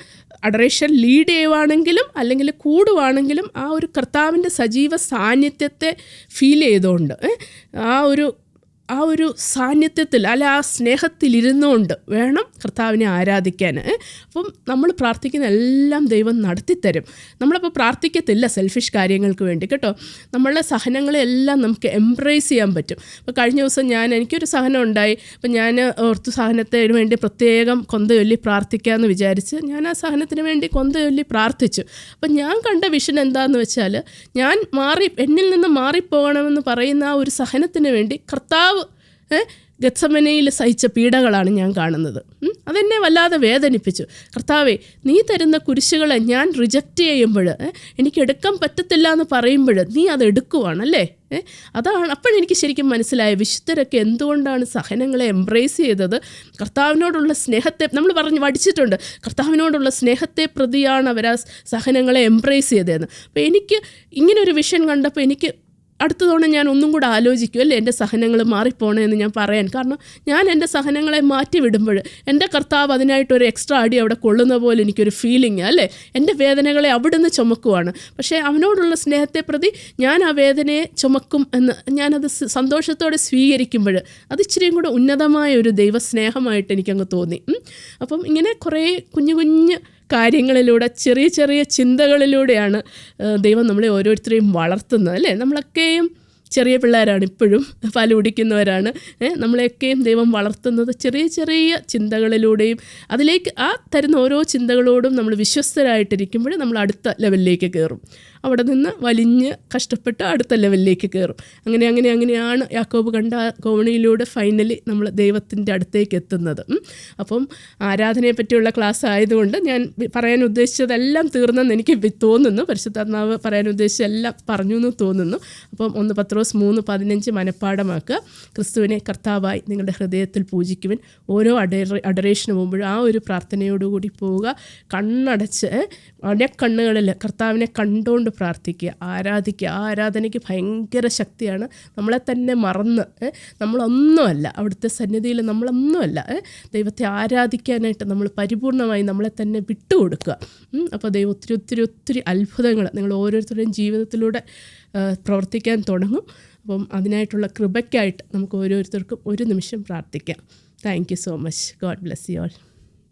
അഡറേഷൻ ലീഡ് ചെയ്യുവാണെങ്കിലും അല്ലെങ്കിൽ കൂടുവാണെങ്കിലും ആ ഒരു കർത്താവിൻ്റെ സജീവ സാന്നിധ്യത്തെ ഫീൽ ചെയ്തുകൊണ്ട് ആ ഒരു സാന്നിധ്യത്തിൽ അല്ല ആ സ്നേഹത്തിലിരുന്നുകൊണ്ട് വേണം കർത്താവിനെ ആരാധിക്കാൻ. അപ്പം നമ്മൾ പ്രാർത്ഥിക്കുന്ന എല്ലാം ദൈവം നടത്തിത്തരും. നമ്മളപ്പോൾ പ്രാർത്ഥിക്കത്തില്ല സെൽഫിഷ് കാര്യങ്ങൾക്ക് വേണ്ടി കേട്ടോ. നമ്മളുടെ സഹനങ്ങളെല്ലാം നമുക്ക് എംബ്രേസ് ചെയ്യാൻ പറ്റും. അപ്പോൾ കഴിഞ്ഞ ദിവസം എനിക്കൊരു സഹനം ഉണ്ടായി. അപ്പം ഞാൻ ഓർത്തു സഹനത്തിന് വേണ്ടി പ്രത്യേകം കൊന്തയൊല്ലി പ്രാർത്ഥിക്കാമെന്ന് വിചാരിച്ച് ഞാൻ ആ സഹനത്തിന് വേണ്ടി കൊന്തയൊല്ലി പ്രാർത്ഥിച്ചു. അപ്പം ഞാൻ കണ്ട വിഷൻ എന്താണെന്ന് വെച്ചാൽ എന്നിൽ നിന്ന് മാറിപ്പോകണമെന്ന് പറയുന്ന ആ ഒരു സഹനത്തിന് വേണ്ടി കർത്താവ് ഗത്സമനയിൽ സഹിച്ച പീഡകളാണ് ഞാൻ കാണുന്നത്. അതെന്നെ വല്ലാതെ വേദനിപ്പിച്ചു. കർത്താവേ, നീ തരുന്ന കുരിശുകളെ ഞാൻ റിജക്റ്റ് ചെയ്യുമ്പോൾ എനിക്ക് എടുക്കാൻ പറ്റത്തില്ല എന്ന് പറയുമ്പോൾ നീ അത് എടുക്കുവാണല്ലേ. അതാണ് അപ്പോഴെനിക്ക് ശരിക്കും മനസ്സിലായ വിശുദ്ധരൊക്കെ എന്തുകൊണ്ടാണ് സഹനങ്ങളെ എംബ്രേസ് ചെയ്തത്. കർത്താവിനോടുള്ള സ്നേഹത്തെ നമ്മൾ പഠിച്ചിട്ടുണ്ട്. കർത്താവിനോടുള്ള സ്നേഹത്തെ പ്രതിയാണ് അവർ ആ സഹനങ്ങളെ എംബ്രേസ് ചെയ്തതെന്ന്. അപ്പോൾ എനിക്ക് ഇങ്ങനൊരു വിഷൻ കണ്ടപ്പോൾ എനിക്ക് അടുത്ത തവണ ഞാൻ ഒന്നും കൂടെ ആലോചിക്കും അല്ലേ എൻ്റെ സഹനങ്ങൾ മാറിപ്പോണേന്ന് ഞാൻ പറയാൻ. കാരണം ഞാൻ എൻ്റെ സഹനങ്ങളെ മാറ്റി വിടുമ്പോൾ എൻ്റെ കർത്താവ് അതിനായിട്ടൊരു എക്സ്ട്രാ അടി അവിടെ കൊള്ളുന്ന പോലെ എനിക്കൊരു ഫീലിംഗ് അല്ലേ. എൻ്റെ വേദനകളെ അവിടുന്ന് ചുമക്കുവാണ്. പക്ഷേ അവനോടുള്ള സ്നേഹത്തെ പ്രതി ഞാൻ ആ വേദനയെ ചുമക്കും എന്ന് ഞാനത് സന്തോഷത്തോടെ സ്വീകരിക്കുമ്പോൾ അത് ഇച്ചിരിയും കൂടെ ഉന്നതമായ ഒരു ദൈവസ്നേഹമായിട്ട് എനിക്കങ്ങ് തോന്നി. അപ്പം ഇങ്ങനെ കുറേ കുഞ്ഞു കുഞ്ഞു കാര്യങ്ങളിലൂടെ ചെറിയ ചെറിയ ചിന്തകളിലൂടെയാണ് ദൈവം നമ്മളെ ഓരോരുത്തരെയും വളർത്തുന്നത് അല്ലേ. നമ്മളൊക്കെയും ചെറിയ പിള്ളേരാണ്, ഇപ്പോഴും പാല് കുടിക്കുന്നവരാണ്. നമ്മളെയൊക്കെയും ദൈവം വളർത്തുന്നത് ചെറിയ ചെറിയ ചിന്തകളിലൂടെയും അതിലേക്ക് ആ തരുന്ന ഓരോ ചിന്തകളോടും നമ്മൾ വിശ്വസ്തരായിട്ടിരിക്കുമ്പോൾ നമ്മൾ അടുത്ത ലെവലിലേക്ക് കയറും. അവിടെ നിന്ന് വലിഞ്ഞ് കഷ്ടപ്പെട്ട് അടുത്ത ലെവലിലേക്ക് കയറും. അങ്ങനെയാണ് യാക്കോബ് കണ്ട കോവണിയിലൂടെ ഫൈനലി നമ്മൾ ദൈവത്തിൻ്റെ അടുത്തേക്ക് എത്തുന്നത്. അപ്പം ആരാധനയെ പറ്റിയുള്ള ക്ലാസ് ആയതുകൊണ്ട് ഞാൻ പറയാൻ ഉദ്ദേശിച്ചതെല്ലാം തീർന്നെന്ന് എനിക്ക് തോന്നുന്നു. പരിശുദ്ധാത്മാവ് പറയാൻ ഉദ്ദേശിച്ചെല്ലാം പറഞ്ഞു എന്ന് തോന്നുന്നു. അപ്പം 1 പത്രോസ് 3:15 മനഃപ്പാഠമാക്കുക. ക്രിസ്തുവിനെ കർത്താവായി നിങ്ങളുടെ ഹൃദയത്തിൽ പൂജിക്കുവിൻ. ഓരോ അഡറേഷന് പോകുമ്പോഴും ആ ഒരു പ്രാർത്ഥനയോടുകൂടി പോവുക. കണ്ണടച്ച് കണ്ണുകളിൽ കർത്താവിനെ കണ്ടുകൊണ്ട് പ്രാർത്ഥിക്കുക, ആരാധിക്കുക. ആ ആരാധനയ്ക്ക് ഭയങ്കര ശക്തിയാണ്. നമ്മളെ തന്നെ മറന്ന് നമ്മളൊന്നുമല്ല, അവിടുത്തെ സന്നിധിയിൽ നമ്മളൊന്നുമല്ല. ദൈവത്തെ ആരാധിക്കാനായിട്ട് നമ്മൾ പരിപൂർണമായി നമ്മളെ തന്നെ വിട്ടുകൊടുക്കുക. അപ്പോൾ ദൈവം ഒത്തിരി ഒത്തിരി ഒത്തിരി അത്ഭുതങ്ങൾ നിങ്ങൾ ഓരോരുത്തരുടെയും ജീവിതത്തിലൂടെ പ്രവർത്തിക്കാൻ തുടങ്ങും. അപ്പം അതിനായിട്ടുള്ള കൃപയ്ക്കായിട്ട് നമുക്ക് ഓരോരുത്തർക്കും ഒരു നിമിഷം പ്രാർത്ഥിക്കാം. Thank you so much. God bless you all.